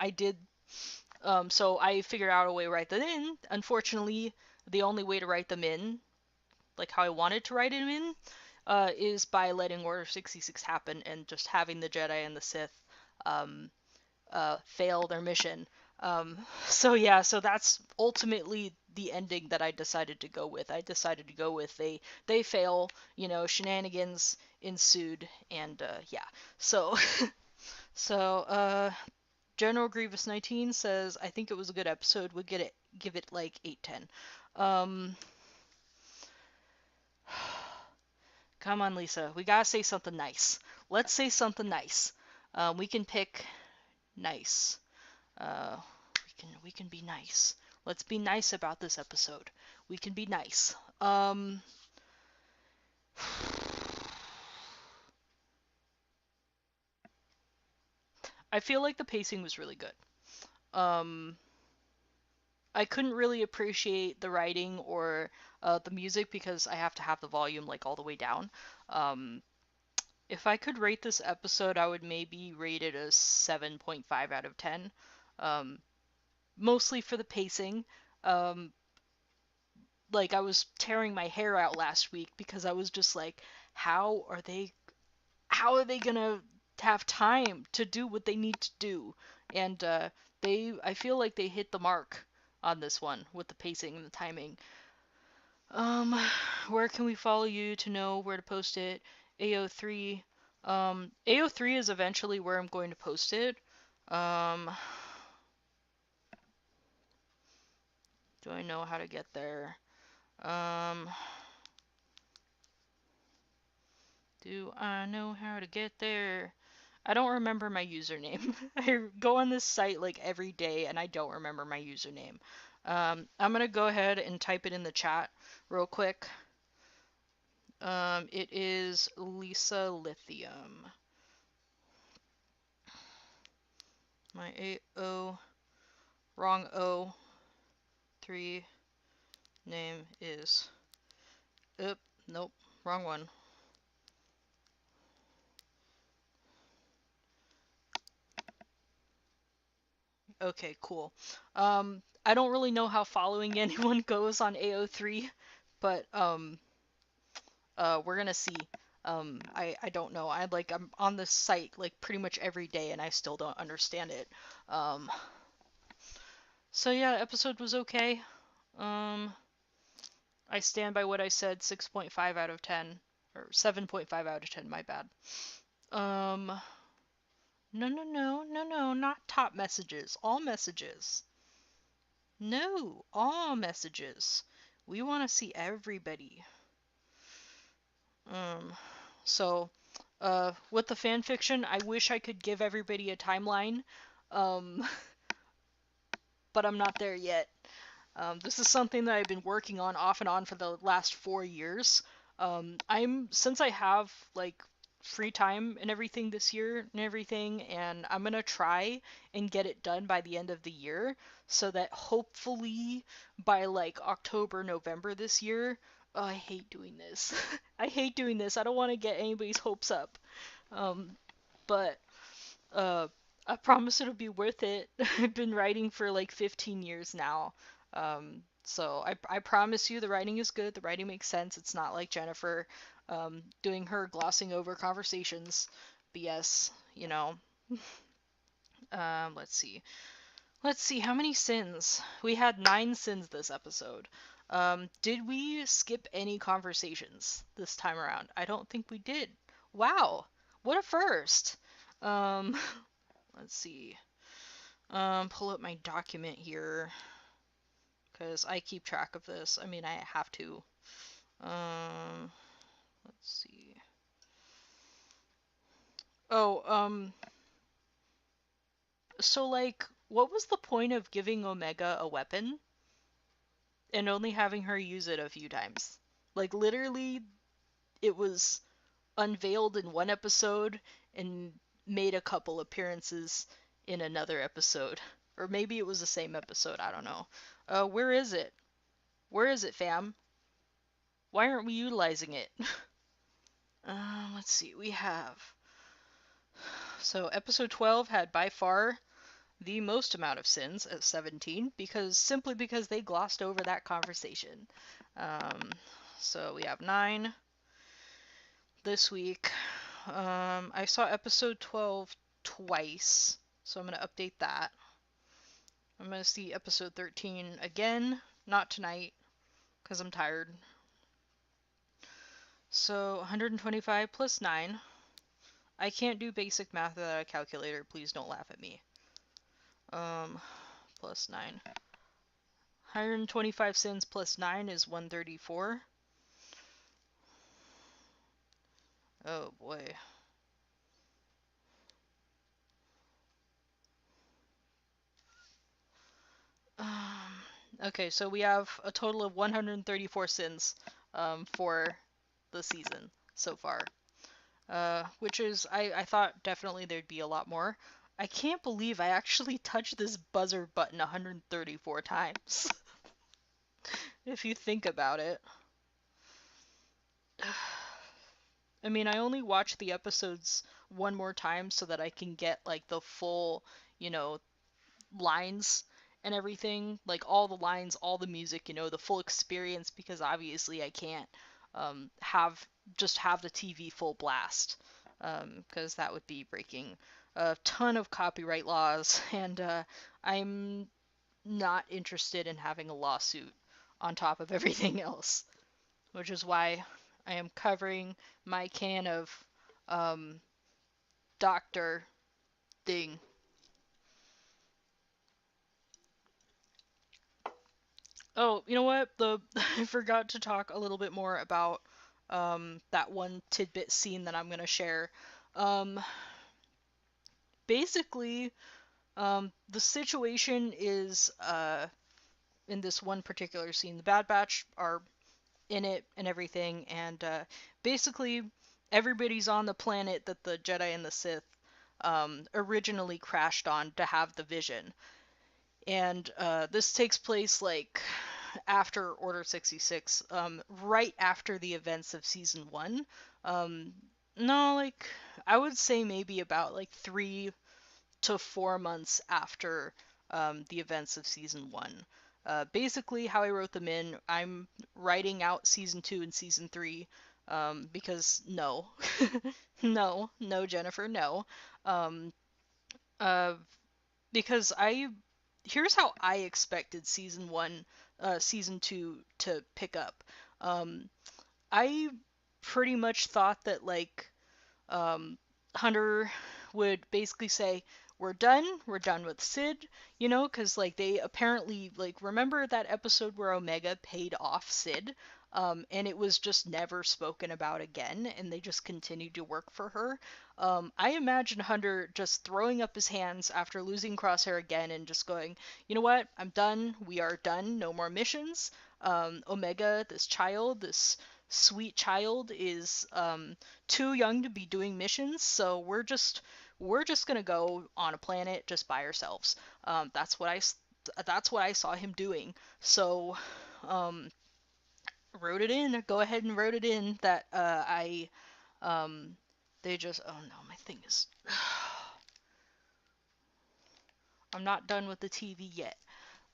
I did. So I figured out a way to write them in. Unfortunately, the only way to write them in, like how I wanted to write them in, is by letting Order 66 happen and just having the Jedi and the Sith um, fail their mission. So yeah, so that's ultimately the ending that I decided to go with. I decided to go with they fail, shenanigans ensued, and yeah. So so General Grievous 19 says I think it was a good episode. Would give it like 8/10. Um, Come on, Lisa. We gotta say something nice. Let's say something nice. We can pick nice. Uh, we can be nice. Let's be nice about this episode. We can be nice. I feel like the pacing was really good. Um, I couldn't really appreciate the writing or the music because I have to have the volume like all the way down. Um, if I could rate this episode, I would maybe rate it a 7.5 out of 10. Um, Mostly for the pacing. Um, like I was tearing my hair out last week because I was just like, how are they gonna have time to do what they need to do? And I feel like they hit the mark on this one with the pacing and the timing. Um, where can we follow you to know where to post it? AO3. AO3 is eventually where I'm going to post it. Um, do I know how to get there? Um, do I know how to get there? I don't remember my username. I go on this site like every day and I don't remember my username. I'm gonna go ahead and type it in the chat real quick. It is Lisa Lithium. My AO, wrong O, 3 name is, nope, wrong one. Okay, cool. I don't really know how following anyone goes on AO3, but we're gonna see. I don't know. I'm on this site like pretty much every day and I still don't understand it. Um, so yeah, episode was okay. Um, I stand by what I said, 6.5 out of 10 or 7.5 out of 10, my bad. Um, no, not top messages, all messages. No, all messages. We want to see everybody. Um, so, with the fan fiction, I wish I could give everybody a timeline, um, but I'm not there yet. This is something that I've been working on off and on for the last 4 years. Since I have like free time and everything this year and everything, and I'm gonna try and get it done by the end of the year so that hopefully by like October, November this year. Oh, I hate doing this. I hate doing this. I don't want to get anybody's hopes up. Um, but uh, I promise it'll be worth it. I've been writing for like 15 years now. So I promise you the writing is good. The writing makes sense. It's not like Jennifer doing her glossing over conversations BS, you know. Let's see. Let's see, how many sins? We had 9 sins this episode. Did we skip any conversations this time around? I don't think we did. Wow, what a first. Um, let's see. Pull up my document here because I keep track of this. I mean, I have to. Um, let's see. Oh, so like, what was the point of giving Omega a weapon and only having her use it a few times? Like, literally, it was unveiled in one episode and made a couple appearances in another episode. Or maybe it was the same episode, I don't know. Where is it? Where is it, fam? Why aren't we utilizing it? Let's see, we have. So, episode 12 had by far the most amount of sins at 17, simply because they glossed over that conversation. Um, so, we have 9 this week. I saw episode 12 twice, so I'm going to update that. I'm going to see episode 13 again, not tonight, because I'm tired. So 125 plus 9. I can't do basic math without a calculator. Please don't laugh at me. Plus 9. 125 sins plus 9 is 134. Oh boy. Okay, so we have a total of 134 sins for the season so far. Which is, I thought definitely there'd be a lot more. I can't believe I actually touched this buzzer button 134 times. If you think about it. I mean, I only watched the episodes one more time so that I can get like the full, you know, lines and everything, like all the lines, all the music, the full experience, because obviously I can't have just have the TV full blast, because that would be breaking a ton of copyright laws, and I'm not interested in having a lawsuit on top of everything else, which is why I am covering my can of um, Doctor Thing. Oh, you know what? The I forgot to talk a little bit more about that one tidbit scene that I'm gonna share. Um, Basically, the situation is in this one particular scene, the Bad Batch are in it and everything, and basically everybody's on the planet that the Jedi and the Sith originally crashed on to have the vision. And this takes place like after Order 66, right after the events of season one. Um, no, like I would say maybe about like 3 to 4 months after the events of season one. Basically, how I wrote them in, I'm writing out season two and season three, because no, no, Jennifer, no. Um, uh, because here's how I expected season one, season two to pick up. Um, I pretty much thought that like Hunter would basically say, we're done with Sid, because like they apparently like remember that episode where Omega paid off Sid, and it was just never spoken about again, and they just continued to work for her. I imagine Hunter just throwing up his hands after losing Crosshair again and just going, you know what, I'm done, we are done, no more missions. Omega, this child, this sweet child, is too young to be doing missions, so we're just gonna go on a planet just by ourselves. That's what I saw him doing. So, um, wrote it in. Go ahead and wrote it in that I they just, oh no, my thing is I'm not done with the TV yet.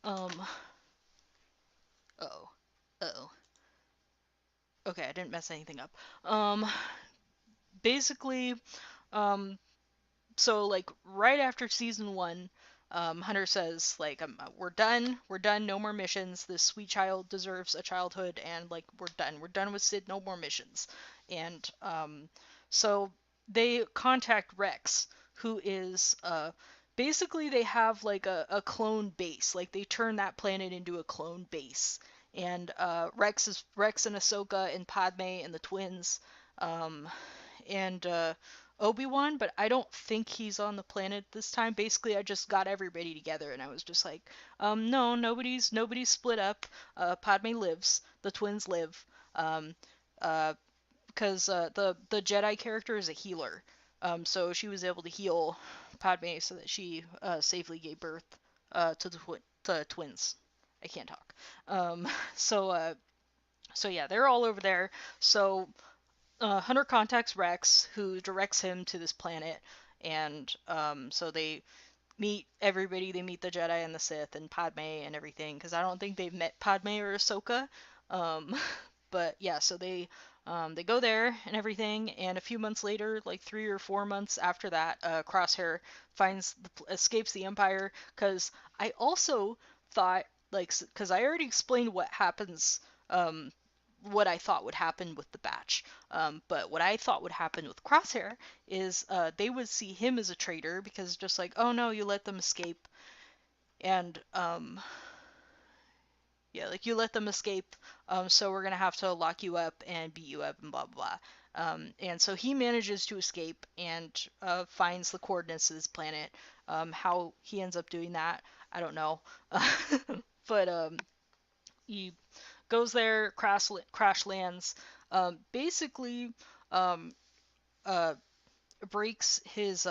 Um, oh, oh. Okay, I didn't mess anything up. Um, Basically, um, so like right after season one, Hunter says like we're done, no more missions. This sweet child deserves a childhood, and like we're done with Sid, no more missions. And so they contact Rex, who is basically they have like a clone base, like they turn that planet into a clone base. And Rex and Ahsoka and Padme and the twins. Um, and Obi-Wan, but I don't think he's on the planet this time. Basically, I just got everybody together and I was just like, no, nobody's split up. Padme lives, the twins live. Um, because the Jedi character is a healer. So she was able to heal Padme so that she safely gave birth to twins. I can't talk. So so yeah, they're all over there. So Hunter contacts Rex, who directs him to this planet, and so they meet everybody. They meet the Jedi and the Sith and Padme and everything, because I don't think they've met Padme or Ahsoka. Um, but yeah, so they go there and everything, and a few months later, like 3 or 4 months after that, Crosshair escapes the Empire. Because I also thought, like, because I already explained um, what I thought would happen with the Batch. But what I thought would happen with Crosshair is they would see him as a traitor, because just like, oh no, you let them escape, and yeah, like you let them escape, so we're gonna have to lock you up and beat you up and blah blah blah. And so he manages to escape and finds the coordinates of this planet. How he ends up doing that, I don't know. But he goes there, crash lands, basically um, uh, breaks his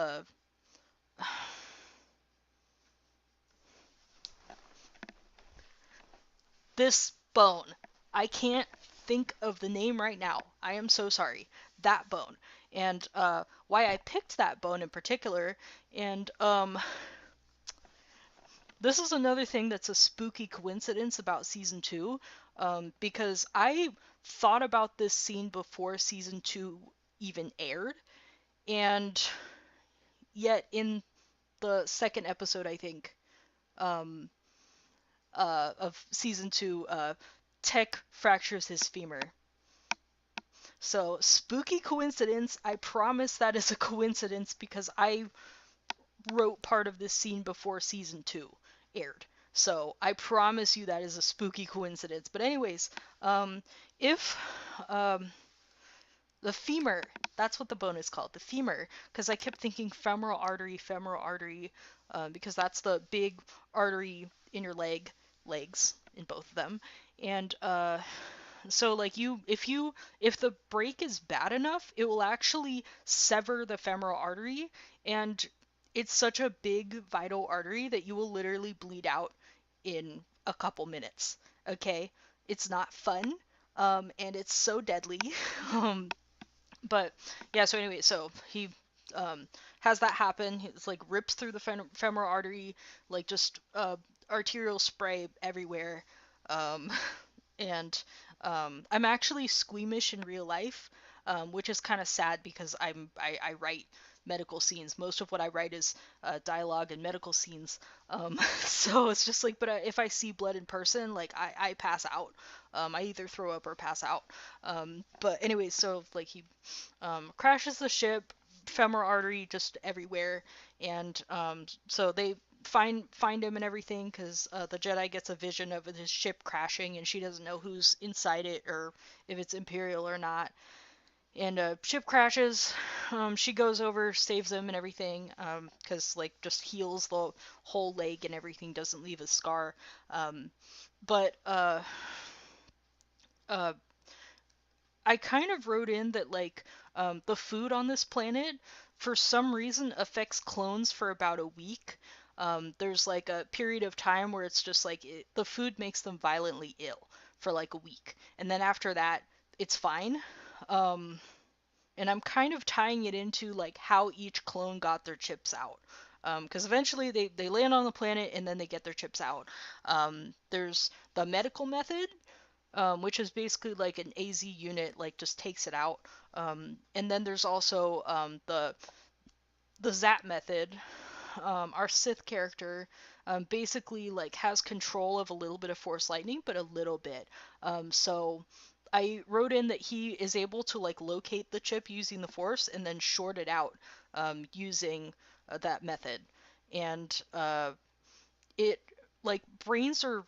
this bone. I can't think of the name right now. I am so sorry. That bone. And why I picked that bone in particular, and this is another thing that's a spooky coincidence about season two, because I thought about this scene before season two even aired, and yet in the second episode, I think, um, of season two, Tech fractures his femur. So, spooky coincidence. I promise that is a coincidence because I wrote part of this scene before season two aired. So, I promise you that is a spooky coincidence. But, anyways, if the femur, that's what the bone is called, the femur, because I kept thinking femoral artery, because that's the big artery in your legs, in both of them. And so like if the break is bad enough, it will actually sever the femoral artery, and it's such a big vital artery that you will literally bleed out in a couple minutes. Okay? It's not fun. And it's so deadly. um, but yeah, so anyway, so he um, has that happen. It's like rips through the femoral artery, like just arterial spray everywhere. Um, and I'm actually squeamish in real life, which is kind of sad because I write medical scenes. Most of what I write is dialogue and medical scenes. So it's just like, but if I see blood in person, like I pass out. I either throw up or pass out. But anyway, so like he crashes the ship, femoral artery just everywhere, and so they find him and everything because the Jedi gets a vision of his ship crashing, and she doesn't know who's inside it or if it's Imperial or not. And ship crashes. She goes over, saves him and everything, because like just heals the whole leg and everything, doesn't leave a scar. But uh, I kind of wrote in that like the food on this planet for some reason affects clones for about a week. There's like a period of time where it's just like the food makes them violently ill for like a week, and then after that it's fine. Um, and I'm kind of tying it into like how each clone got their chips out. Because eventually they land on the planet and then they get their chips out. There's the medical method, which is basically like an AZ unit, like just takes it out. And then there's also the Zap method. Our Sith character basically like has control of a little bit of Force lightning, but a little bit. So I wrote in that he is able to like locate the chip using the Force and then short it out using that method. And it like brains are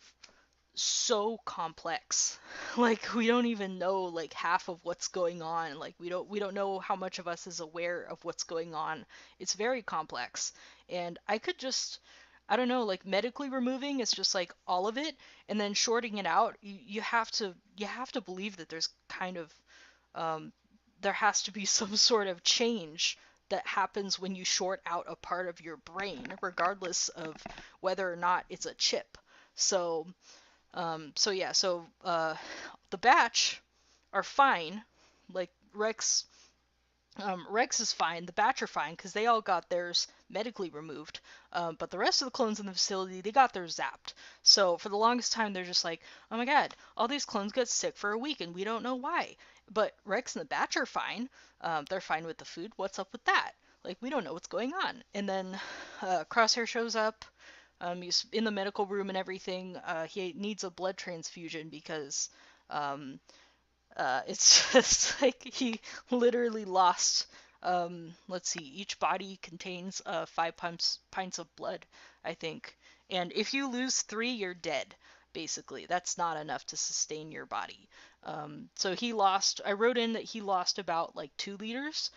so complex. Like we don't even know like half of what's going on. Like we don't know how much of us is aware of what's going on. It's very complex. And I could just I don't know, like medically removing is just like all of it, and then shorting it out, you have to believe that there's kind of um there has to be some sort of change that happens when you short out a part of your brain, regardless of whether or not it's a chip. So so yeah, so the batch are fine. Like Rex is fine. The batch are fine because they all got theirs medically removed. But the rest of the clones in the facility, they got theirs zapped. So for the longest time, they're just like, oh my god, all these clones get sick for a week and we don't know why. But Rex and the batch are fine. They're fine with the food. What's up with that? Like we don't know what's going on. And then Crosshair shows up. He's in the medical room and everything. He needs a blood transfusion because um, it's just like he literally lost. Let's see, each body contains 5 pints of blood, I think. And if you lose 3, you're dead. Basically, that's not enough to sustain your body. So he lost. I wrote in that he lost about like 2 liters,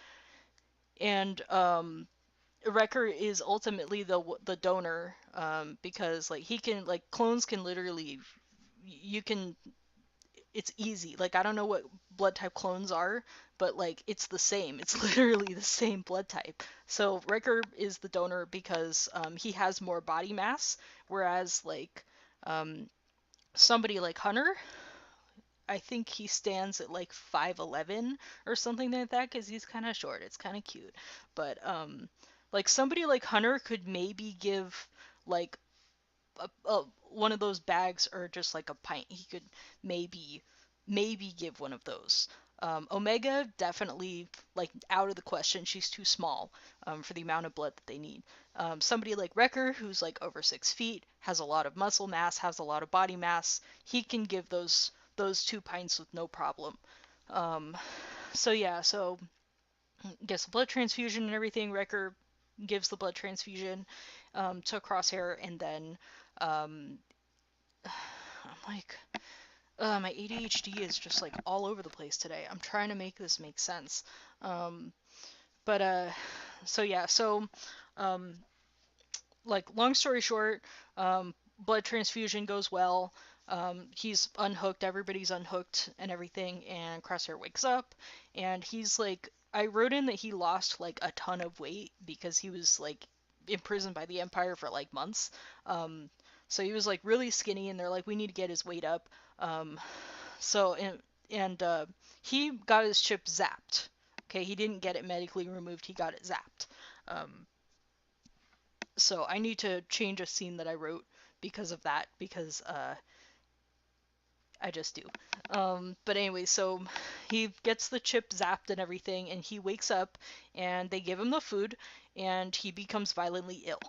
and Wrecker is ultimately the donor, because like he can like clones can literally you can it's easy. Like I don't know what blood type clones are, but like it's the same. It's literally the same blood type. So Wrecker is the donor because he has more body mass, whereas like um, somebody like Hunter, I think he stands at like 5'11" or something like that because he's kind of short. It's kind of cute. But like somebody like Hunter could maybe give like one of those bags or just like a pint. He could maybe give one of those. Omega definitely like out of the question. She's too small for the amount of blood that they need. Somebody like Wrecker, who's like over 6 feet, has a lot of muscle mass, has a lot of body mass. He can give those 2 pints with no problem. Um, so yeah, so gets a blood transfusion and everything. Wrecker gives the blood transfusion to Crosshair, and then um, I'm like, my ADHD is just like all over the place today. I'm trying to make this make sense. Um, but so yeah, so um, like long story short, blood transfusion goes well. He's unhooked, everybody's unhooked and everything, and Crosshair wakes up, and he's like, I wrote in that he lost like a ton of weight because he was like imprisoned by the Empire for like months. Um, so he was like really skinny, and they're like, we need to get his weight up. Um, so and he got his chip zapped. Okay, he didn't get it medically removed. He got it zapped. Um, so I need to change a scene that I wrote because of that, because I just do. But anyway, so he gets the chip zapped and everything, and he wakes up, and they give him the food, and he becomes violently ill.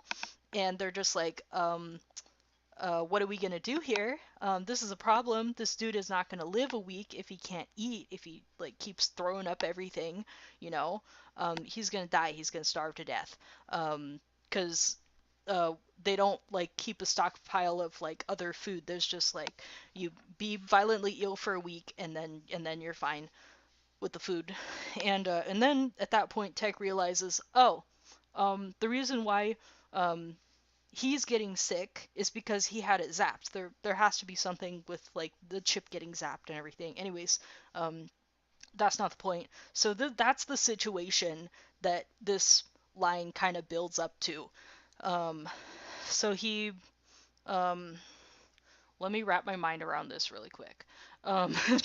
And they're just like, what are we gonna do here? This is a problem. This dude is not gonna live a week if he can't eat, if he like keeps throwing up everything, you know. He's gonna die. He's gonna starve to death. Because they don't like keep a stockpile of like other food. There's just like you be violently ill for a week, and then you're fine with the food. And then at that point, Tech realizes, oh, the reason why um, he's getting sick is because he had it zapped. There has to be something with like the chip getting zapped and everything. Anyways, um, that's not the point. So that's the situation that this line kind of builds up to. Um, so he, um, let me wrap my mind around this really quick.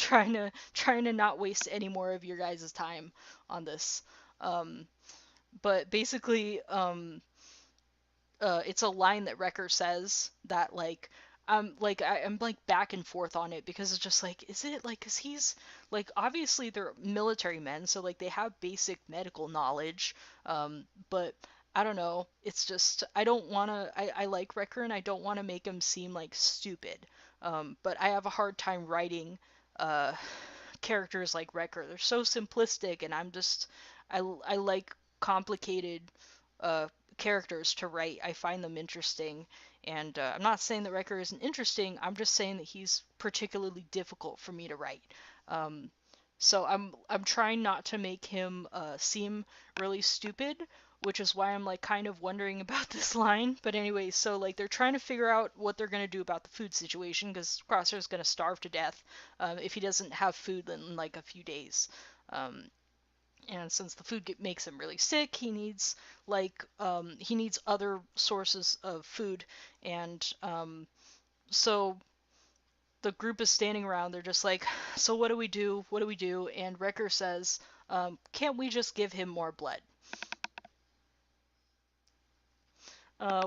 Trying to not waste any more of your guys' time on this. Um, but basically, it's a line that Wrecker says that I'm like back and forth on it because it's just like, is it like, cause he's like, obviously they're military men, so like they have basic medical knowledge, but I don't know, it's just I don't wanna I like Wrecker and I don't wanna make him seem like stupid, but I have a hard time writing uh characters like Wrecker. They're so simplistic, and I like complicated uh, characters to write. I find them interesting, and I'm not saying that Wrecker isn't interesting. I'm just saying that he's particularly difficult for me to write. Um, so I'm trying not to make him seem really stupid, which is why I'm like kind of wondering about this line. But anyway, so like they're trying to figure out what they're gonna do about the food situation because Crosshair's gonna starve to death if he doesn't have food in like a few days. Um, and since the food makes him really sick, he needs other sources of food, and so the group is standing around. They're just like, so what do we do? What do we do? And Wrecker says, can't we just give him more blood?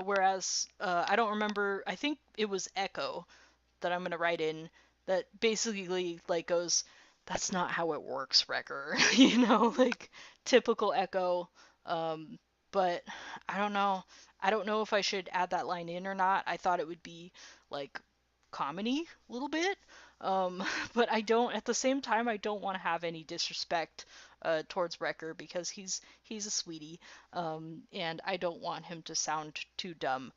Whereas I don't remember. I think it was Echo that I'm gonna write in that basically like goes, that's not how it works, Wrecker. Like typical Echo. Um, but I don't know. I don't know if I should add that line in or not. I thought it would be like comedy a little bit. But I don't. At the same time, I don't want to have any disrespect towards Wrecker because he's a sweetie, and I don't want him to sound too dumb.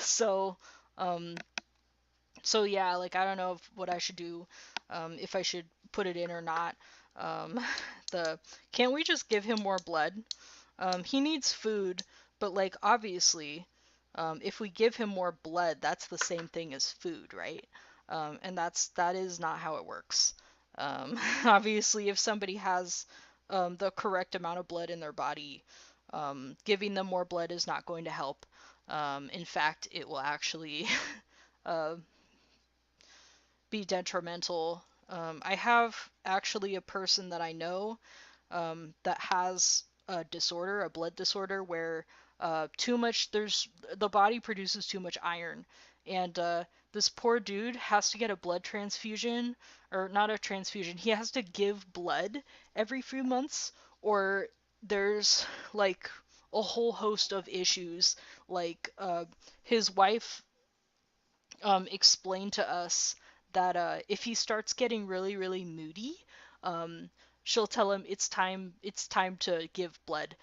So um, so yeah, like I don't know what I should do, if I should put it in or not. Um, the can't we just give him more blood? He needs food, but like obviously, if we give him more blood, that's the same thing as food, right? And that is not how it works. Obviously, if somebody has the correct amount of blood in their body, giving them more blood is not going to help. In fact, it will actually uh, be detrimental. I have actually a person that I know that has a disorder, a blood disorder, where too much there's the body produces too much iron, and this poor dude has to get a blood transfusion, or not a transfusion. He has to give blood every few months, or there's like a whole host of issues. Like his wife explained to us that if he starts getting really, really moody, um, she'll tell him it's time to give blood,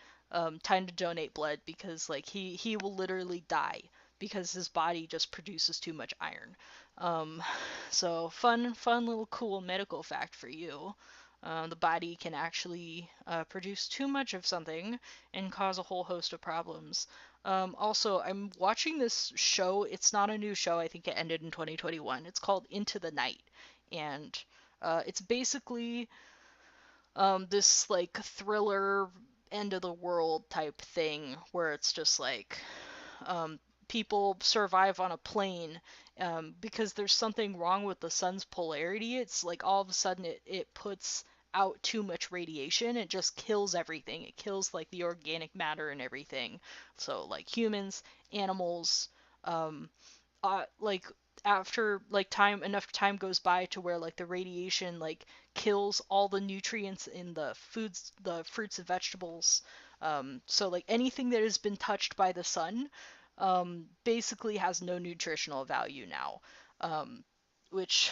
time to donate blood, because like he will literally die because his body just produces too much iron. Um, so fun little cool medical fact for you. The body can actually produce too much of something and cause a whole host of problems. Also, I'm watching this show. It's not a new show. I think it ended in 2021. It's called Into the Night, and it's basically this like thriller end of the world type thing where it's just like um, people survive on a plane because there's something wrong with the sun's polarity. It's like all of a sudden it puts out too much radiation. It just kills everything. It kills like the organic matter and everything. So like humans, animals, um, like after like time enough time goes by to where like the radiation like kills all the nutrients in the foods, the fruits and vegetables, so like anything that has been touched by the sun basically has no nutritional value now, which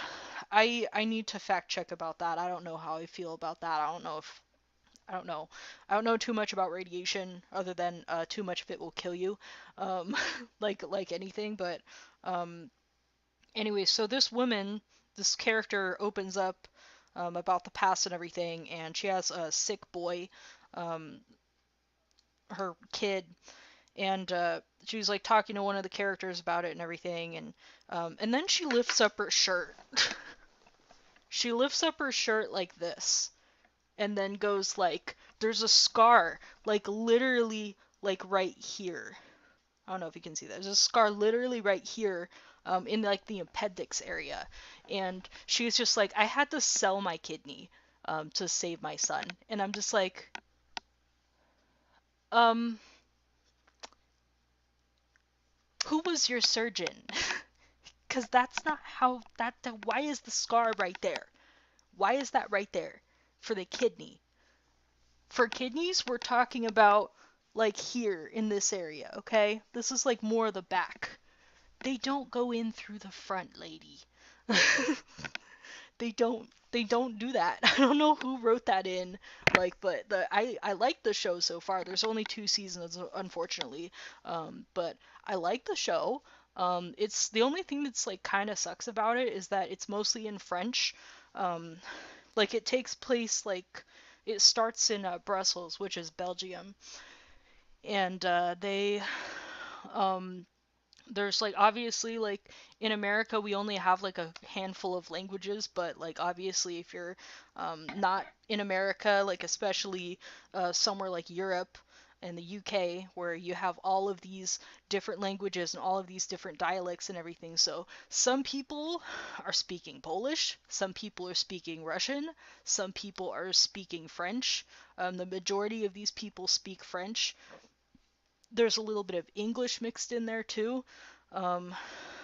I need to fact check about that. I don't know how I feel about that. I don't know. I don't know too much about radiation other than too much of it will kill you, um, like anything. But um, anyway, so this woman, this character opens up about the past and everything, and she has a sick boy, um, her kid, and she was like talking to one of the characters about it and everything, and then she lifts up her shirt. She lifts up her shirt like this, and then goes like, "There's a scar, like literally, like right here." I don't know if you can see that. There's a scar literally right here, in like the appendix area, and she's just like, "I had to sell my kidney, to save my son," and I'm just like, um, who was your surgeon? Because that's not how that. Why is the scar right there? Why is that right there for the kidney? For kidneys, we're talking about like here in this area, okay? This is like more the back. They don't go in through the front, lady. They don't do that. I don't know who wrote that in, like, but I like the show so far. There's only 2 seasons, unfortunately, but I like the show. It's the only thing that's like kind of sucks about it is that it's mostly in French. Um, like it takes place like it starts in Brussels, which is Belgium, and they um there's like obviously like in America we only have like a handful of languages, but like obviously if you're not in America, like especially somewhere like Europe and the UK where you have all of these different languages and all of these different dialects and everything. So some people are speaking Polish, some people are speaking Russian, some people are speaking French. The majority of these people speak French. There's a little bit of English mixed in there too. Um,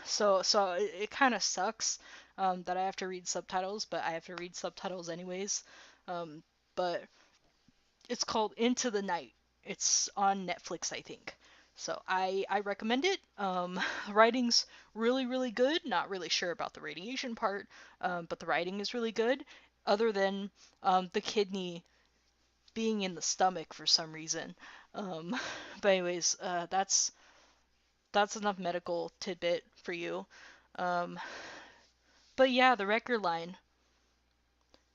so it kind of sucks that I have to read subtitles, but I have to read subtitles anyways. Um, but it's called Into the Night. It's on Netflix, I think. So I recommend it. The writing's really really good. Not really sure about the radiation part, but the writing is really good. Other than the kidney being in the stomach for some reason. Um, but anyways, that's enough medical tidbit for you. Um, but yeah, the record line.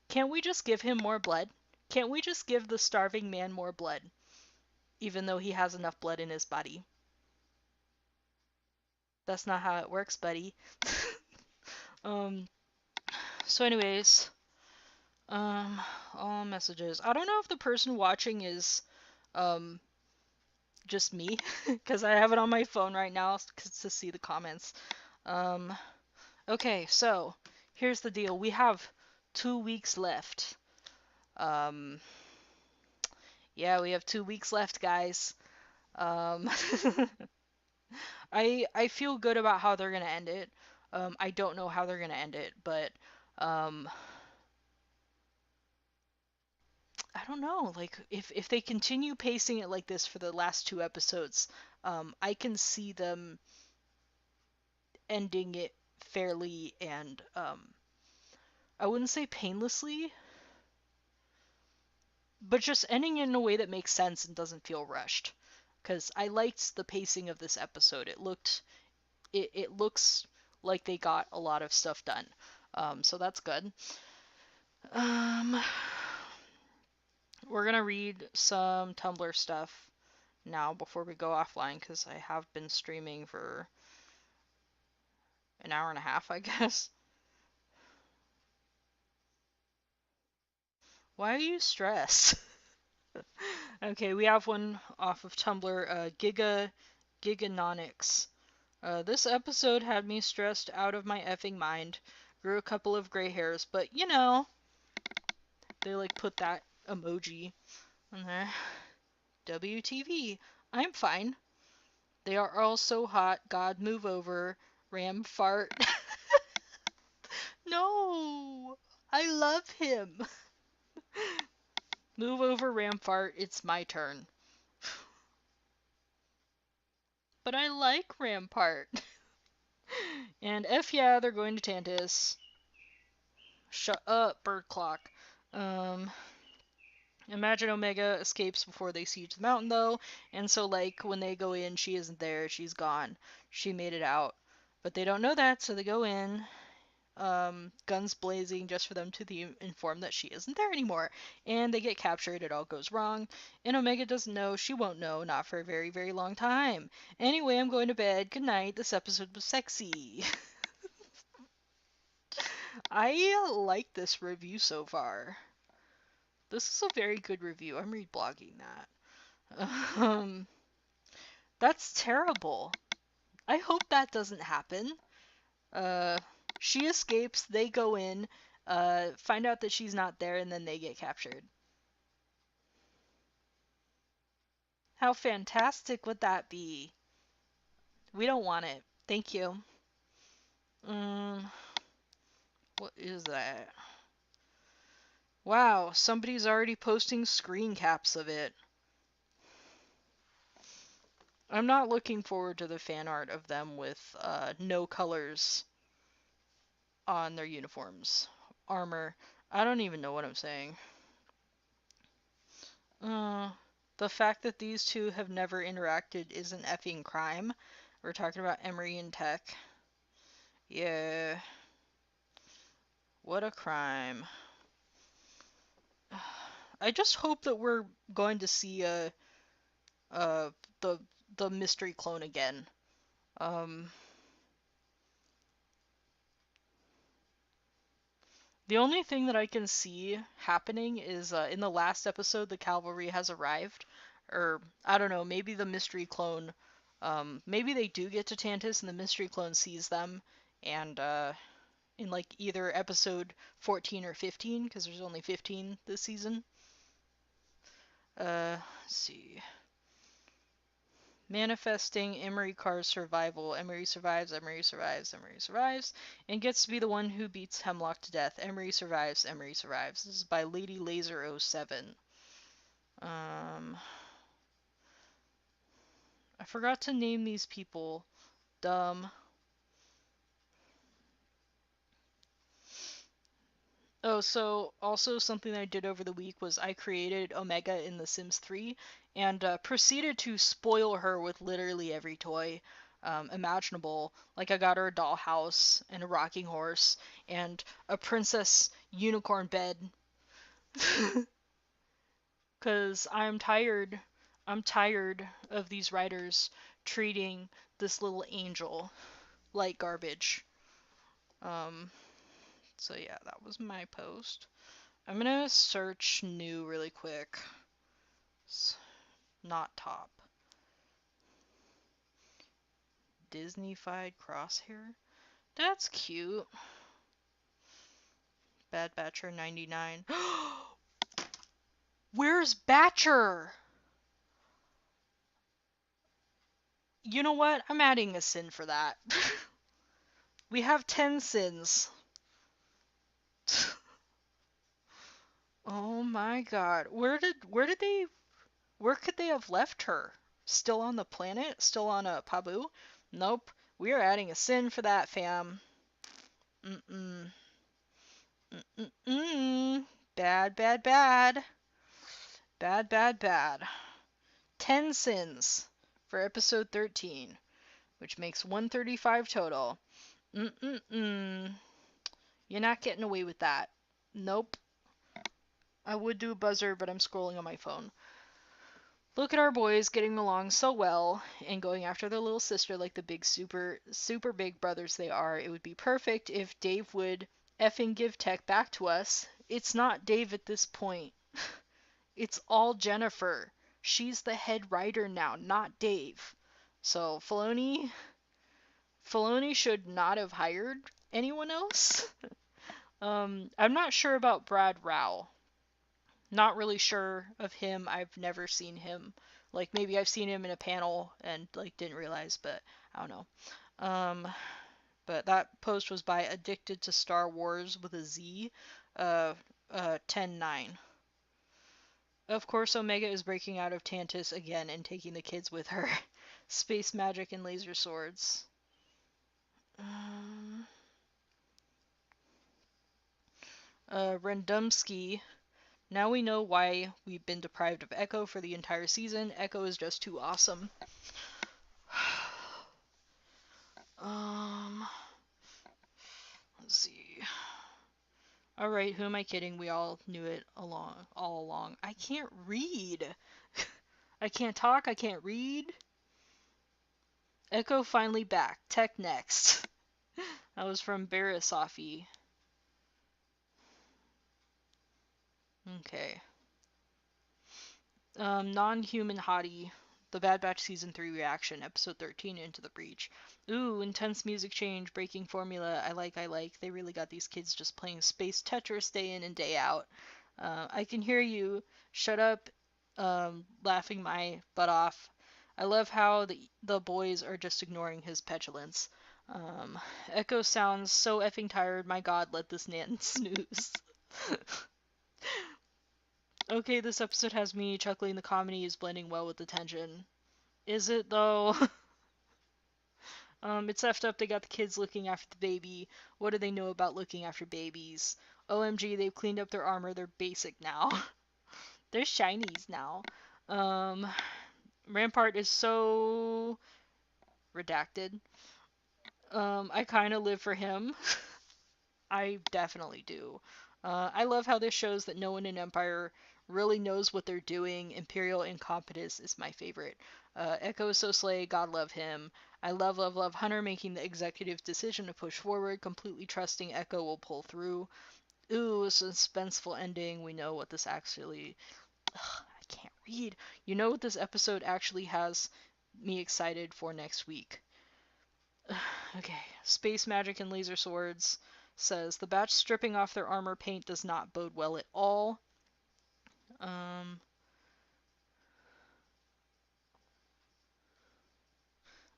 Can't we just give him more blood? Can't we just give the starving man more blood, even though he has enough blood in his body? That's not how it works, buddy. um. So, anyways, um, all messages. I don't know if the person watching is, um, just me, because I have it on my phone right now to see the comments. Um. Okay, so here's the deal. We have 2 weeks left. Um, yeah, we have 2 weeks left, guys. Um, I feel good about how they're gonna end it. I don't know how they're gonna end it, but um, I don't know. Like if they continue pacing it like this for the last two episodes, I can see them ending it fairly and I wouldn't say painlessly, but just ending it in a way that makes sense and doesn't feel rushed. Because I liked the pacing of this episode. It looks like they got a lot of stuff done. So that's good. Um, we're gonna read some Tumblr stuff now before we go offline because I have been streaming for an hour and a half, I guess. Why are you stressed? Okay, we have one off of Tumblr, Giganonics. This episode had me stressed out of my effing mind. Grew a couple of gray hairs, but you know, they like put that emoji on there. WTV. I'm fine. They are all so hot. God, move over. Ram fart. No! I love him. Move over, Ram fart. It's my turn. But I like Rampart. And F yeah, they're going to Tantus. Shut up, bird clock. Um, Imagine Omega escapes before they siege the mountain, though, and so, like, when they go in, she isn't there, she's gone. She made it out. But they don't know that, so they go in, guns blazing, just for them to be informed that she isn't there anymore. And they get captured, it all goes wrong, and Omega doesn't know, she won't know, not for a very, very long time. Anyway, I'm going to bed. Good night. This episode was sexy. I like this review so far. This is a very good review. I'm reblogging that. That's terrible. I hope that doesn't happen. Uh, she escapes, they go in, find out that she's not there, and then they get captured. How fantastic would that be? We don't want it. Thank you. Um, what is that? Wow, somebody's already posting screen caps of it. I'm not looking forward to the fan art of them with no colors on their uniforms. Armor. I don't even know what I'm saying. Uh, the fact that these two have never interacted is an effing crime. We're talking about Emery and Tech. Yeah. What a crime. I just hope that we're going to see uh the the mystery clone again. Um the only thing that I can see happening is in the last episode the cavalry has arrived, or I don't know, maybe the mystery clone maybe they do get to Tantus and the mystery clone sees them and in like either episode 14 or 15 because there's only 15 this season. Let's see. Manifesting Emery Carr's survival. Emery survives, Emery survives, Emery survives, and gets to be the one who beats Hemlock to death. Emery survives, Emery survives. This is by Lady Laser 07. Um, I forgot to name these people. Dumb. Oh, so also something that I did over the week was I created Omega in The Sims 3 and proceeded to spoil her with literally every toy imaginable. Like I got her a dollhouse and a rocking horse and a princess unicorn bed. Cause I'm tired. I'm tired of these writers treating this little angel like garbage. Um, so yeah, that was my post. I'm gonna search new really quick. Not top. Disney-fied crosshair? That's cute. Bad Batcher 99. Where's Batcher? You know what? I'm adding a sin for that. We have 10 sins. Oh my god. Where could they have left her? Still on the planet? Still on a Pabu? Nope. We are adding a sin for that, fam. Mm-mm. Mm-mm. Bad, bad, bad. Bad, bad, bad. 10 sins for episode 13, which makes 135 total. Mm-mm-mm. You're not getting away with that. Nope. I would do a buzzer, but I'm scrolling on my phone. Look at our boys getting along so well and going after their little sister like the big super big brothers they are. It would be perfect if Dave would effing give Tech back to us. It's not Dave at this point. It's all Jennifer. She's the head writer now, not Dave. So Filoni should not have hired anyone else. I'm not sure about Brad Rao. Not really sure of him. I've never seen him. Like maybe I've seen him in a panel and like didn't realize, but I don't know. Um, but that post was by Addicted to Star Wars with a Z, 10-9. Of course, Omega is breaking out of Tantus again and taking the kids with her. Space magic and laser swords. Um, Rendumsky. Now we know why we've been deprived of Echo for the entire season. Echo is just too awesome. Um, let's see. All right, who am I kidding? We all knew it all along. I can't read. I can't talk. I can't read. Echo finally back. Tech next. That was from Barasafi. Okay. Non-human hottie. The Bad Batch Season 3 reaction, Episode 13, Into the Breach. Ooh, intense music change, breaking formula. I like. They really got these kids just playing Space Tetris day in and day out. I can hear you. Shut up, laughing my butt off. I love how the boys are just ignoring his petulance. Echo sounds so effing tired. My god, let this Nan snooze. Okay, this episode has me chuckling. The comedy is blending well with the tension. Is it though? It's effed up. They got the kids looking after the baby. What do they know about looking after babies? OMG, they've cleaned up their armor. They're basic now. They're shinies now. Um, Rampart is so redacted. I kind of live for him. I definitely do. I love how this shows that no one in Empire really knows what they're doing. Imperial incompetence is my favorite. Echo is so slay, God love him. I love Hunter making the executive decision to push forward, completely trusting Echo will pull through. Ooh, a suspenseful ending. We know what this actually. Ugh, I can't read. You know what this episode actually has me excited for next week. Okay, space magic and laser swords says the batch stripping off their armor paint does not bode well at all. Um,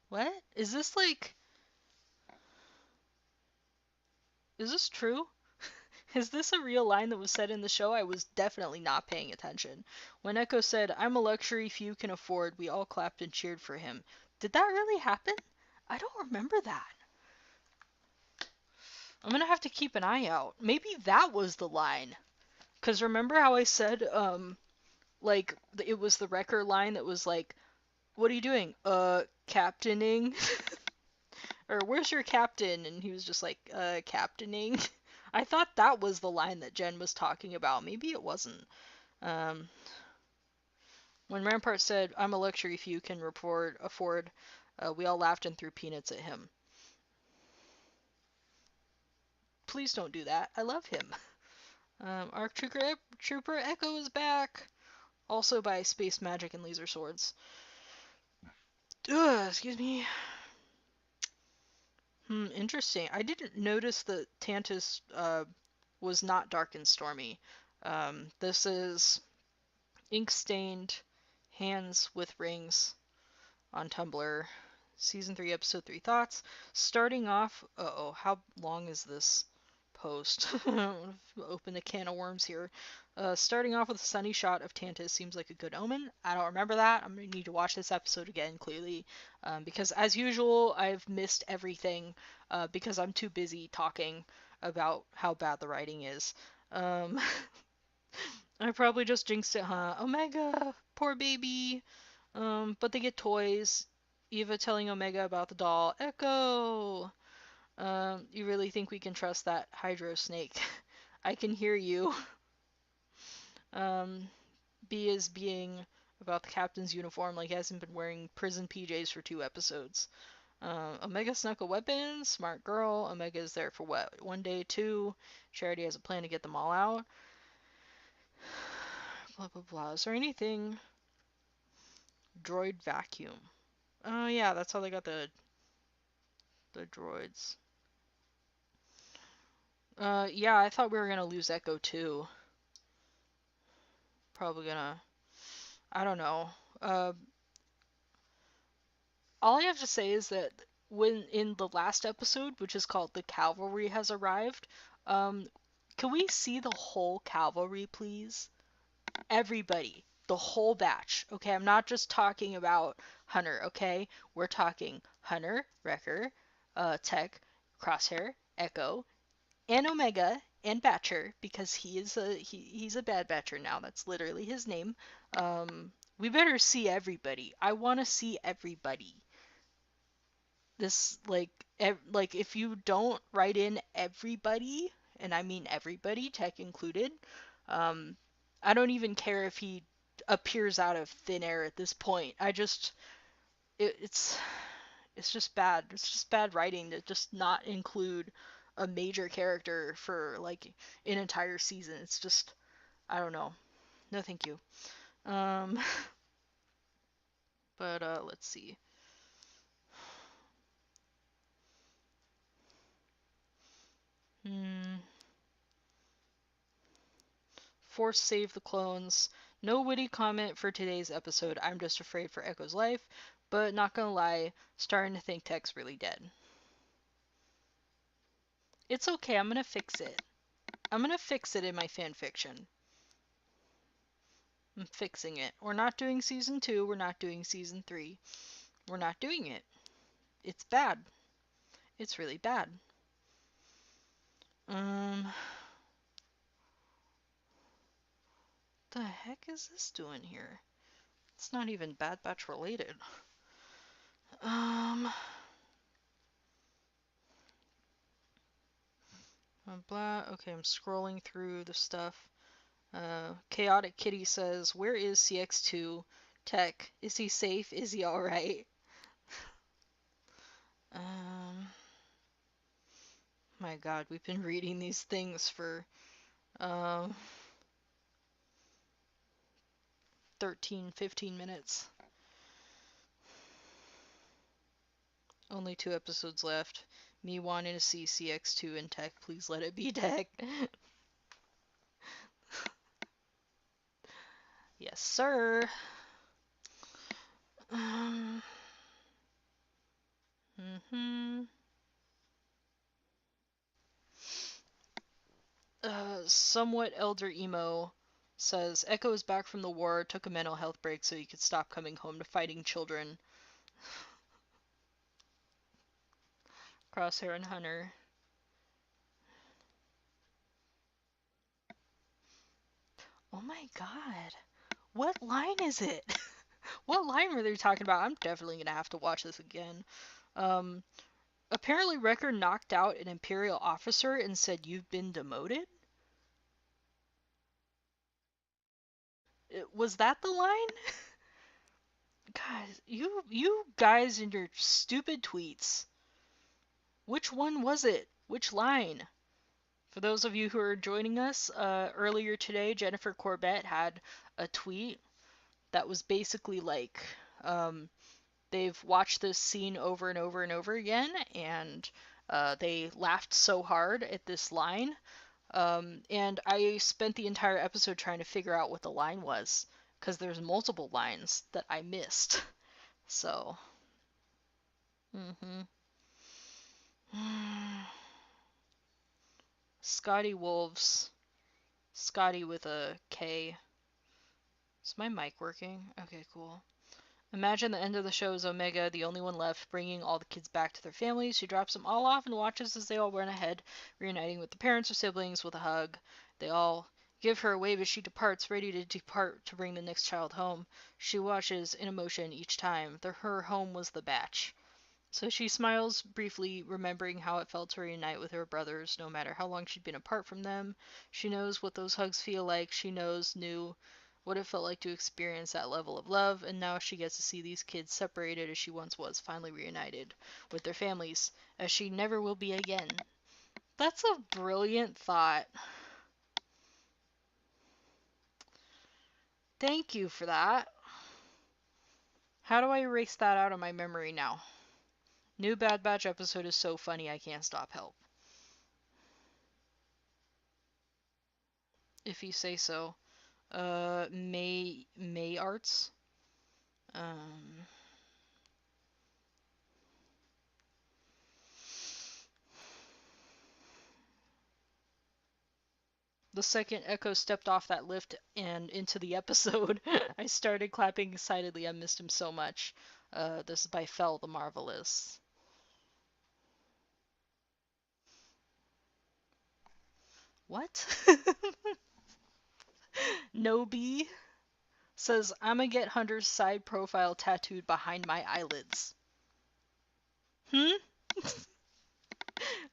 what? Is this like, is this true? Is this a real line that was said in the show? I was definitely not paying attention. When Echo said, I'm a luxury few can afford, we all clapped and cheered for him. Did that really happen? I don't remember that. I'm gonna have to keep an eye out. Maybe that was the line. Because remember how I said, like, it was the Wrecker line that was like, what are you doing? Captaining? Or where's your captain? And he was just like, captaining. I thought that was the line that Jen was talking about. Maybe it wasn't. Um, when Rampart said, I'm a luxury few can afford, we all laughed and threw peanuts at him. Please don't do that. I love him. Arc Trooper Echo is back. Also by Space Magic and Laser Swords. Ugh, excuse me. Interesting. I didn't notice the Tantus was not dark and stormy. This is ink stained hands with rings on Tumblr. Season 3, Episode 3 thoughts. Starting off, how long is this post? Open a can of worms here. Starting off with a sunny shot of Tantus seems like a good omen. I don't remember that. I'm going to need to watch this episode again, clearly. Because, as usual, I've missed everything because I'm too busy talking about how bad the writing is. I probably just jinxed it, huh? Omega! Poor baby! But they get toys. Eva telling Omega about the doll. Echo! You really think we can trust that Hydro Snake? I can hear you. B is being about the captain's uniform like he hasn't been wearing prison PJs for 2 episodes. Omega snuck a weapon. Smart girl. Omega is there for what? 1 day, 2. Charity has a plan to get them all out. Blah, blah, blah. Is there anything? Droid vacuum. Oh, yeah, that's how they got the droids. Yeah, I thought we were gonna lose Echo too. Probably gonna. I don't know. All I have to say is that when in the last episode, which is called "The Cavalry Has Arrived," can we see the whole cavalry, please? Everybody, the whole batch. Okay, I'm not just talking about Hunter. Okay, we're talking Hunter, Wrecker, Tech, Crosshair, Echo, and Omega and Batcher because he's a Bad Batcher now. That's literally his name. We better see everybody. I want to see everybody. This like if you don't write in everybody, and I mean everybody, Tech included, I don't even care if he appears out of thin air at this point. It's just bad. It's just bad writing to just not include a major character for like an entire season. It's just I don't know. No, thank you. Um, but let's see. Force save the clones. No witty comment for today's episode. I'm just afraid for Echo's life, but not gonna lie, starting to think Tech's really dead. It's okay. I'm gonna fix it. I'm gonna fix it in my fanfiction. I'm fixing it. We're not doing season 2. We're not doing season 3. We're not doing it. It's bad. It's really bad. The heck is this doing here? It's not even Bad Batch related. Blah. Okay, I'm scrolling through the stuff. Chaotic Kitty says, "Where is CX2? Tech, is he safe? Is he alright?" My god, we've been reading these things for 13, 15 minutes. Only 2 episodes left. Me wanting to see CX2 and Tech. Please let it be Tech. Yes, sir. Somewhat elder emo says Echo is back from the war, took a mental health break so he could stop coming home to fighting children. Crosshair and Hunter. Oh my god. What line is it? What line were they talking about? I'm definitely gonna have to watch this again. Apparently Wrecker knocked out an Imperial officer and said, "You've been demoted?" Was that the line? God, you guys and your stupid tweets. Which one was it? Which line? For those of you who are joining us, earlier today, Jennifer Corbett had a tweet that was basically like, they've watched this scene over and over and over again, and they laughed so hard at this line And I spent the entire episode trying to figure out what the line was, because there's multiple lines that I missed. So, hmm Scotty Wolves. Scotty with a K. Is my mic working? Okay, cool. Imagine the end of the show is Omega, the only one left, bringing all the kids back to their families. She drops them all off and watches as they all run ahead, reuniting with the parents or siblings with a hug. They all give her a wave as she departs, ready to depart to bring the next child home. She watches in emotion each time. Her home was the batch. So she smiles briefly, remembering how it felt to reunite with her brothers, no matter how long she'd been apart from them. She knows what those hugs feel like. Knew what it felt like to experience that level of love, and now she gets to see these kids separated as she once was, finally reunited with their families, as she never will be again. That's a brilliant thought. Thank you for that. How do I erase that out of my memory now? New Bad Batch episode is so funny I can't stop help. If you say so. May Arts. Um, the second Echo stepped off that lift and into the episode, I started clapping excitedly. I missed him so much. This is by Fell the Marvelous. What? Nobi says, I'ma get Hunter's side profile tattooed behind my eyelids. Hmm?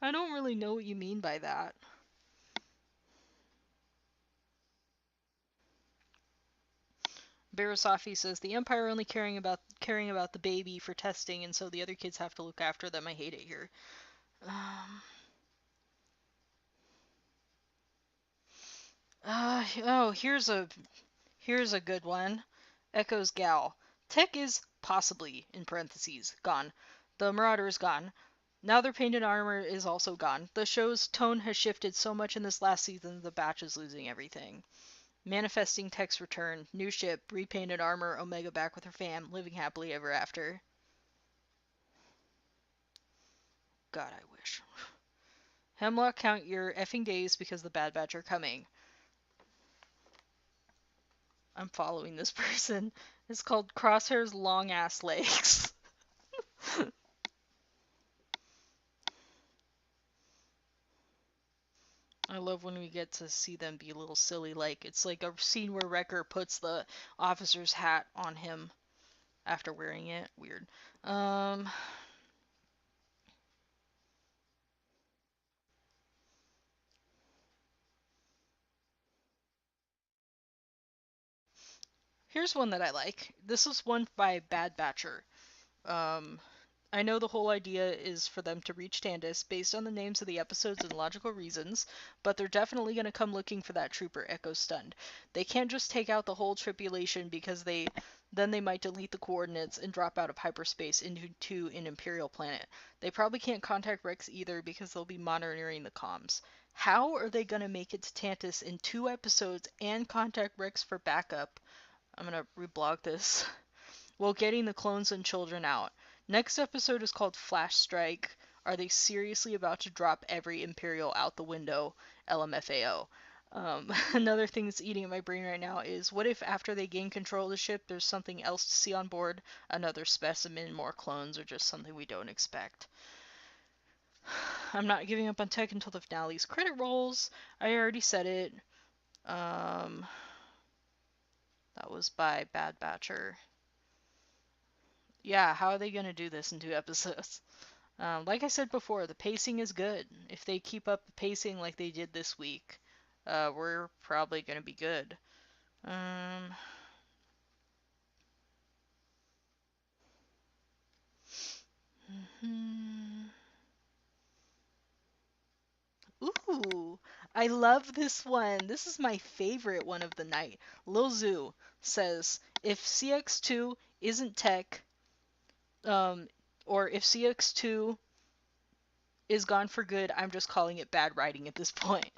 I don't really know what you mean by that. Barasafi says the Empire only caring about the baby for testing, and so the other kids have to look after them. I hate it here. Um, oh, here's a good one. Echo's gal. Tech is possibly in parentheses gone. The Marauder is gone. Now their painted armor is also gone. The show's tone has shifted so much in this last season. The Batch is losing everything. Manifesting Tech's return. New ship. Repainted armor. Omega back with her fam. Living happily ever after. God, I wish. Hemlock, count your effing days because the Bad Batch are coming. I'm following this person. It's called Crosshair's Long Ass Legs. I love when we get to see them be a little silly. Like, it's like a scene where Wrecker puts the officer's hat on him after wearing it. Weird. Um. Here's one that I like. This is one by Bad Batcher. Um, I know the whole idea is for them to reach Tandis based on the names of the episodes and logical reasons, but they're definitely going to come looking for that trooper. Echo stunned. They can't just take out the whole tripulation because then they might delete the coordinates and drop out of hyperspace into an Imperial planet. They probably can't contact Rex either because they'll be monitoring the comms. How are they going to make it to Tantus in 2 episodes and contact Rex for backup? I'm going to reblog this. While getting the clones and children out. Next episode is called Flash Strike. Are they seriously about to drop every Imperial out the window? LMFAO. Another thing that's eating at my brain right now is what if after they gain control of the ship there's something else to see on board? Another specimen, more clones, or just something we don't expect. I'm not giving up on Tech until the finale's credit rolls. I already said it. That was by Bad Batcher. Yeah, how are they going to do this in 2 episodes? Like I said before, the pacing is good. If they keep up the pacing like they did this week, we're probably going to be good. Um, hmm. Ooh, I love this one. This is my favorite one of the night. Lil Zoo says, if CX2 isn't tech, um, or if CX2 is gone for good, I'm just calling it bad writing at this point.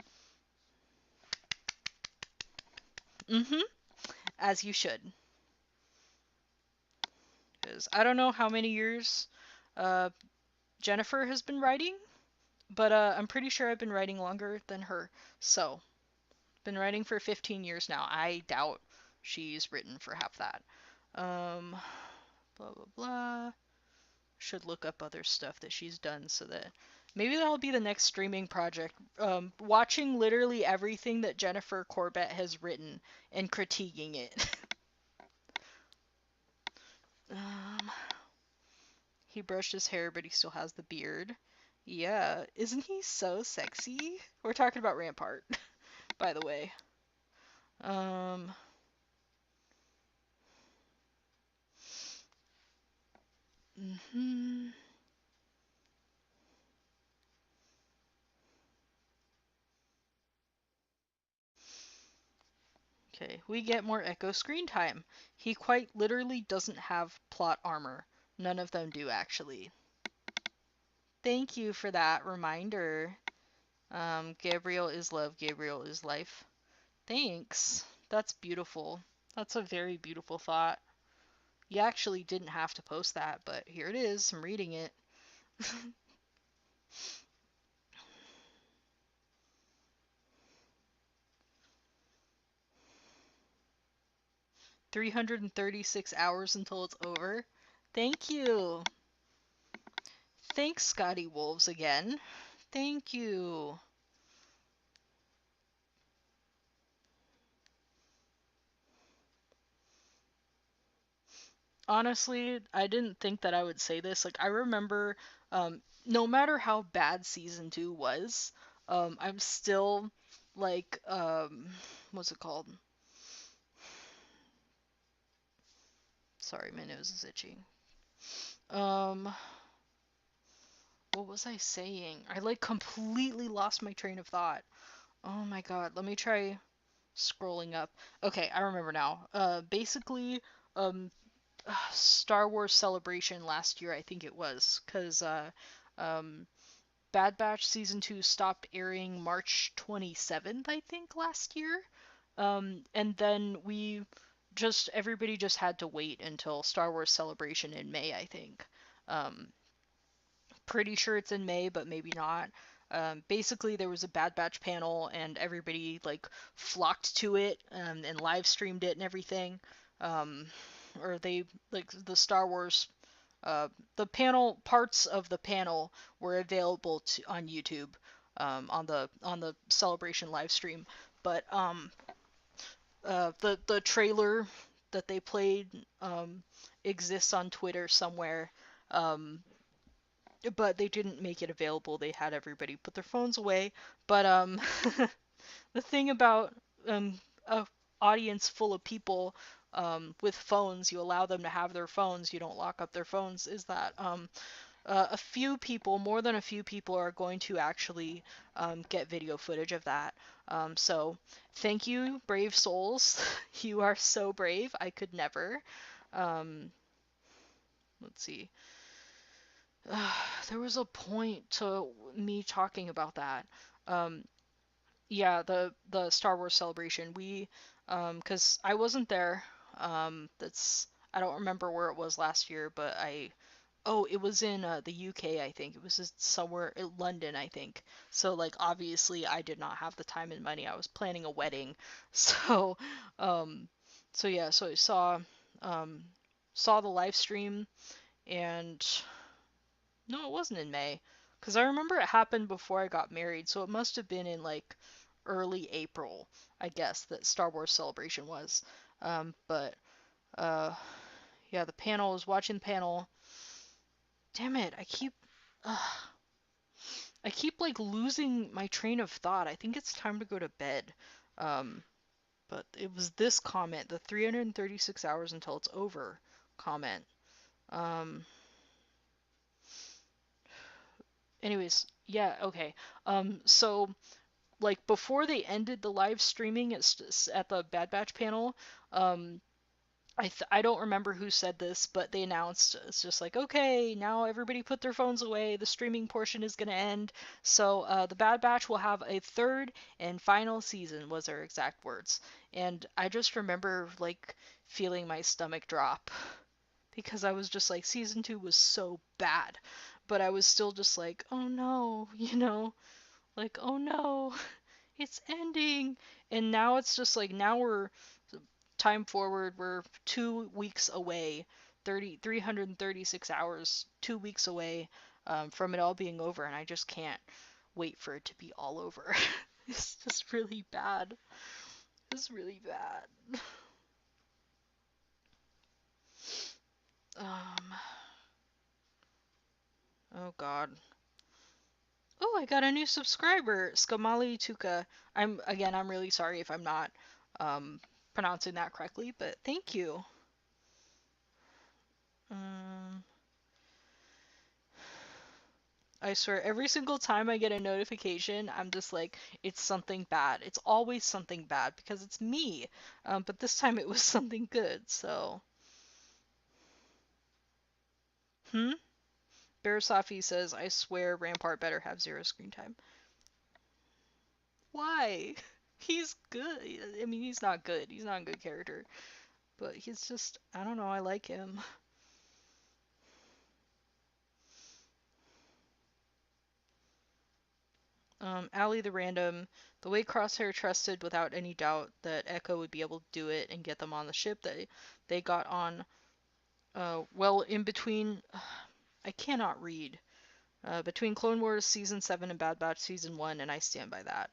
Mm-hmm. As you should. Because I don't know how many years uh, Jennifer has been writing, but I'm pretty sure I've been writing longer than her. So, been writing for 15 years now. I doubt she's written for half that. Um, blah blah blah. Should look up other stuff that she's done so that maybe that'll be the next streaming project. Watching literally everything that Jennifer Corbett has written and critiquing it. um, he brushed his hair, but he still has the beard. Yeah, isn't he so sexy? We're talking about Rampart, by the way. Um, hmm Okay, we get more Echo screen time. He quite literally doesn't have plot armor. None of them do, actually. Thank you for that reminder. Gabriel is love, Gabriel is life. Thanks. That's beautiful. That's a very beautiful thought. You actually didn't have to post that, but here it is. I'm reading it. 336 hours until it's over. Thank you. Thanks, Scotty Wolves, again. Thank you. Honestly, I didn't think that I would say this. Like, I remember, no matter how bad season two was, I'm still like, what's it called? Sorry, my nose is itchy. Um, what was I saying? I like completely lost my train of thought. Oh my god, let me try scrolling up. Okay, I remember now. Basically, um, Star Wars Celebration last year, I think it was, because um, Bad Batch season two stopped airing March 27th, I think, last year. And then everybody just had to wait until Star Wars Celebration in May, I think. Um, Pretty sure it's in May, but maybe not. Basically, there was a Bad Batch panel, and everybody like flocked to it and live streamed it and everything. Um, or they like the Star Wars. The panel parts of the panel were available on YouTube on the celebration live stream, but the trailer that they played exists on Twitter somewhere. Um, but they didn't make it available. They had everybody put their phones away. But the thing about a audience full of people with phones, you allow them to have their phones. You don't lock up their phones. Is that a few people, more than a few people, are going to actually get video footage of that. So thank you, brave souls. You are so brave. I could never. Um, let's see. There was a point to me talking about that. Um, yeah, the Star Wars Celebration. Because I wasn't there. That's I don't remember where it was last year, but it was in the UK, I think. It was just somewhere in London, I think. So like obviously I did not have the time and money. I was planning a wedding. So um so I um saw the live stream and no, it wasn't in May. Because I remember it happened before I got married, so it must have been in like early April, I guess, that Star Wars Celebration was. But uh, yeah, the panel, I was watching the panel. Damn it, I keep like losing my train of thought. I think it's time to go to bed. Um, but it was this comment, the 336 hours until it's over comment. Um, Anyways, yeah, okay. So like before they ended the live streaming at the Bad Batch panel, um, I don't remember who said this, but they announced it's just like, okay, now everybody put their phones away. The streaming portion is gonna end. So the Bad Batch will have a third and final season, was their exact words. And I just remember like feeling my stomach drop because I was just like, season two was so bad, but I was still just like, oh no, like oh no, it's ending. And now it's just like now we're time forward, we're 2 weeks away, 336 hours, 2 weeks away from it all being over, and I just can't wait for it to be all over. It's just really bad. It's really bad. Um, oh god. Oh, I got a new subscriber, Skamali Tuka. I'm really sorry if I'm not um pronouncing that correctly, but thank you. Um, I swear, every single time I get a notification, I'm just like, it's something bad. It's always something bad because it's me. But this time it was something good, so. Hmm? Barasafi says, I swear Rampart better have zero screen time. Why? He's good. I mean, he's not good. He's not a good character. But he's just, I don't know, I like him. Allie the Random, the way Crosshair trusted without any doubt that Echo would be able to do it and get them on the ship that they got on, well, in between, I cannot read, between Clone Wars Season 7 and Bad Batch Season 1, and I stand by that.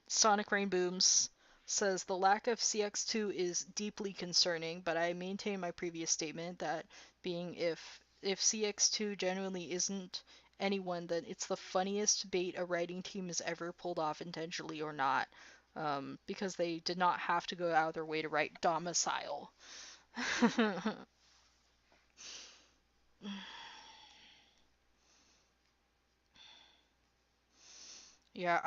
Sonic Rainbooms says the lack of CX2 is deeply concerning, but I maintain my previous statement that being if CX2 genuinely isn't anyone, then it's the funniest bait a writing team has ever pulled off, intentionally or not, because they did not have to go out of their way to write domicile. Yeah,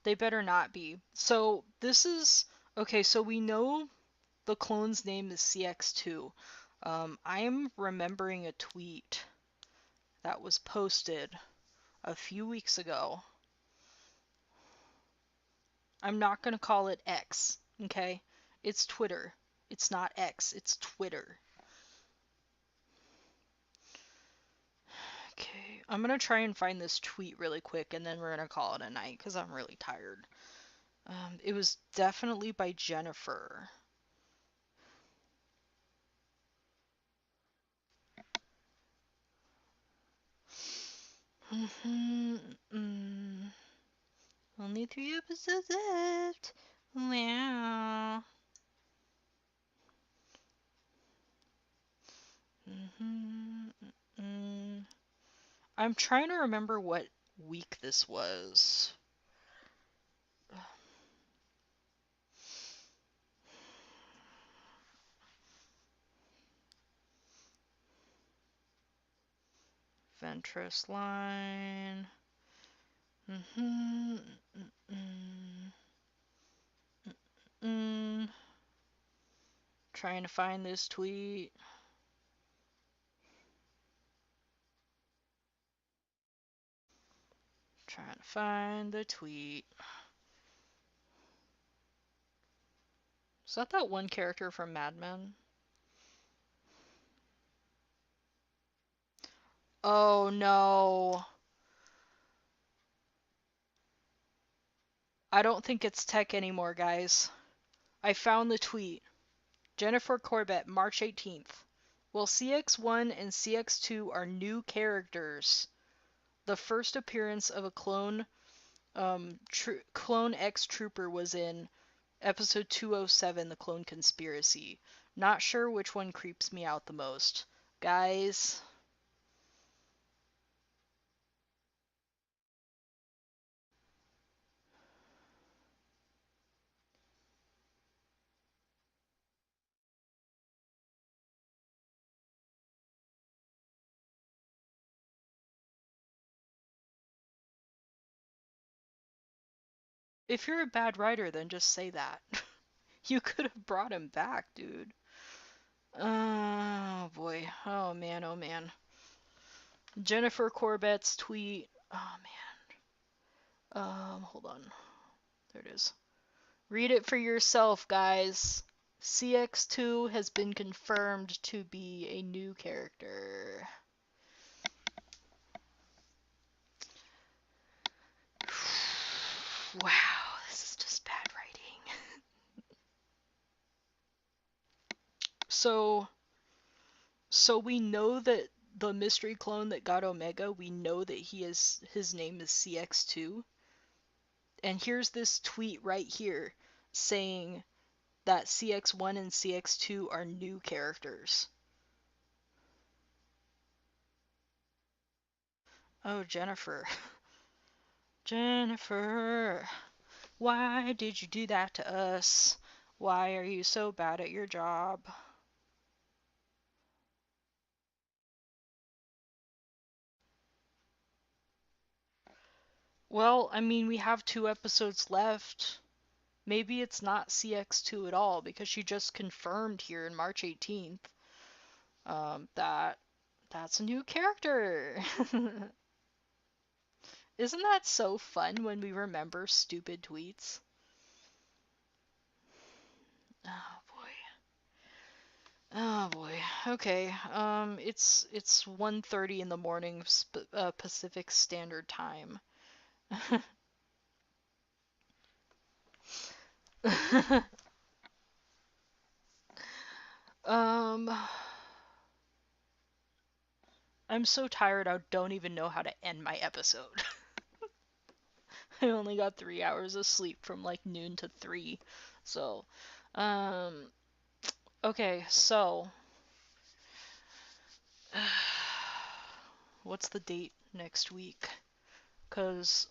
they better not be. So this is okay. So we know the clone's name is CX2. I'm remembering a tweet that was posted a few weeks ago. I'm not going to call it X, okay? It's Twitter. It's not X, it's Twitter. Okay, I'm going to try and find this tweet really quick and then we're going to call it a night because I'm really tired. It was definitely by Jennifer. Only 3 episodes left. Wow. I'm trying to remember what week this was. Ventress line. Mm-hmm. Mm. Trying to find this tweet. Trying to find the tweet. Is that one character from Mad Men? Oh no. I don't think it's tech anymore, guys. I found the tweet. Jennifer Corbett, March 18th. Well, CX1 and CX2 are new characters. The first appearance of a clone X Trooper was in episode 207, The Clone Conspiracy. Not sure which one creeps me out the most. Guys, if you're a bad writer, then just say that. You could have brought him back, dude. Oh boy. Oh man, oh man. Jennifer Corbett's tweet. Oh man. Hold on. There it is. Read it for yourself, guys. CX2 has been confirmed to be a new character. Wow, this is just bad writing. So we know that the mystery clone that got Omega, we know that his name is CX2. And here's this tweet right here saying that CX1 and CX2 are new characters. Oh, Jennifer. Jennifer, why did you do that to us? Why are you so bad at your job? Well, I mean, we have 2 episodes left. Maybe it's not CX2 at all because she just confirmed here in March 18th that that's a new character. Isn't that so fun when we remember stupid tweets? Oh boy. Oh boy. Okay. It's 1:30 in the morning Pacific Standard Time. um I'm so tired I don't even know how to end my episode. I only got 3 hours of sleep from like noon to 3. So, um okay, so what's the date next week? Cuz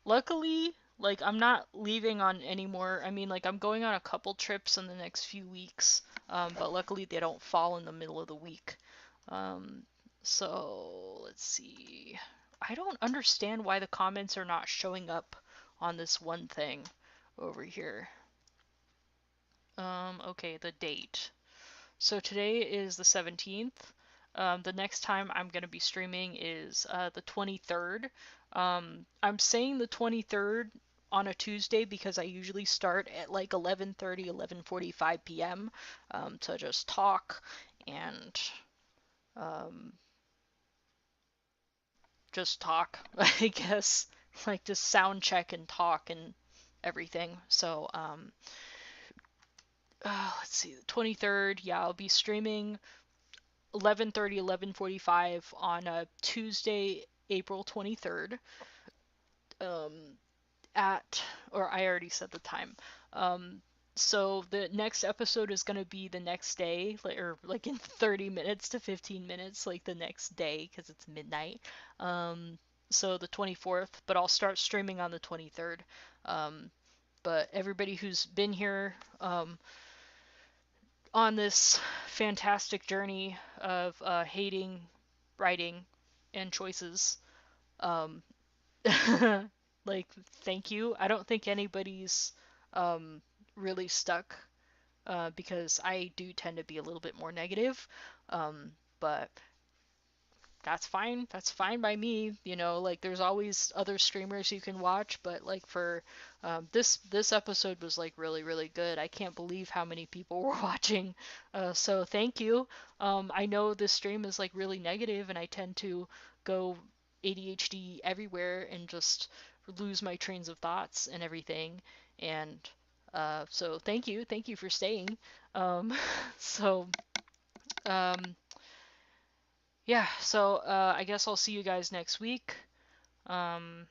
luckily like I'm not leaving on any more. I mean like I'm going on a couple trips in the next few weeks. But luckily they don't fall in the middle of the week. Um so let's see. I don't understand why the comments are not showing up on this one thing over here. Okay, the date. So today is the 17th. The next time I'm going to be streaming is the 23rd. I'm saying the 23rd on a Tuesday because I usually start at like 11:30, 11:45 p.m. To just talk and um, just talk, I guess. Like just sound check and talk and everything. So, let's see, the 23rd, yeah, I'll be streaming 11:30, 11:45 on a Tuesday, April 23rd. Um, at or I already said the time. Um, so the next episode is gonna be the next day, or like in 30 minutes to 15 minutes, like the next day, because it's midnight. Um, so the 24th, but I'll start streaming on the 23rd. Um, but everybody who's been here on this fantastic journey of hating writing and choices. Um, like, thank you. I don't think anybody's um, really stuck because I do tend to be a little bit more negative. But that's fine. That's fine by me. You know, like there's always other streamers you can watch, but like for this episode was like really really good. I can't believe how many people were watching. So thank you. I know this stream is like really negative, and I tend to go ADHD everywhere and just lose my trains of thoughts and everything. And so thank you for staying. Um, so um, yeah, so I guess I'll see you guys next week. Um,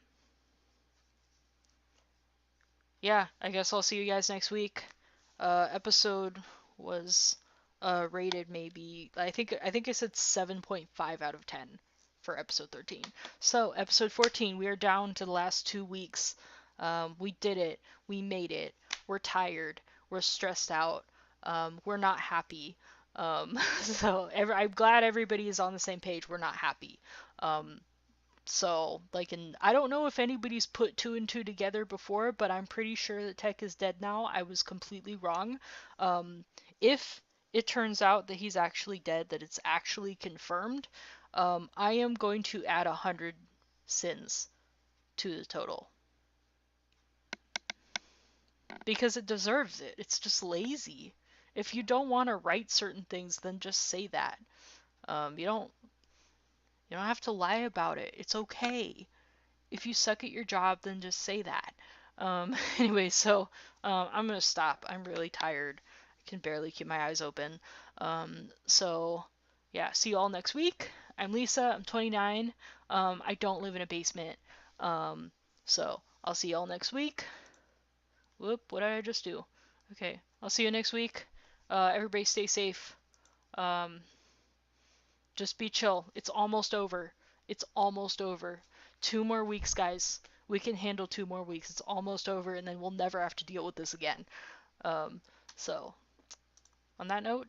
yeah, I guess I'll see you guys next week. Episode was rated maybe I think I said 7.5 out of 10 for episode 13. So episode 14, we are down to the last 2 weeks. We did it. We made it. We're tired. We're stressed out. We're not happy. So I'm glad everybody is on the same page. We're not happy. Um, So, like, and I don't know if anybody's put two and two together before, but I'm pretty sure that Tech is dead now. I was completely wrong. If it turns out that he's actually dead, that it's actually confirmed, I am going to add 100 sins to the total because it deserves it. It's just lazy. If you don't want to write certain things, then just say that. You don't have to lie about it. It's okay. If you suck at your job, then just say that. Anyway, so I'm gonna stop. I'm really tired. I can barely keep my eyes open. So yeah, see you all next week. I'm Lisa. I'm 29. I don't live in a basement. So I'll see you all next week. Whoop! What did I just do? Okay, I'll see you next week. Everybody stay safe. Um, just be chill. It's almost over. It's almost over. 2 more weeks, guys. We can handle 2 more weeks. It's almost over, and then we'll never have to deal with this again. Um, so, on that note,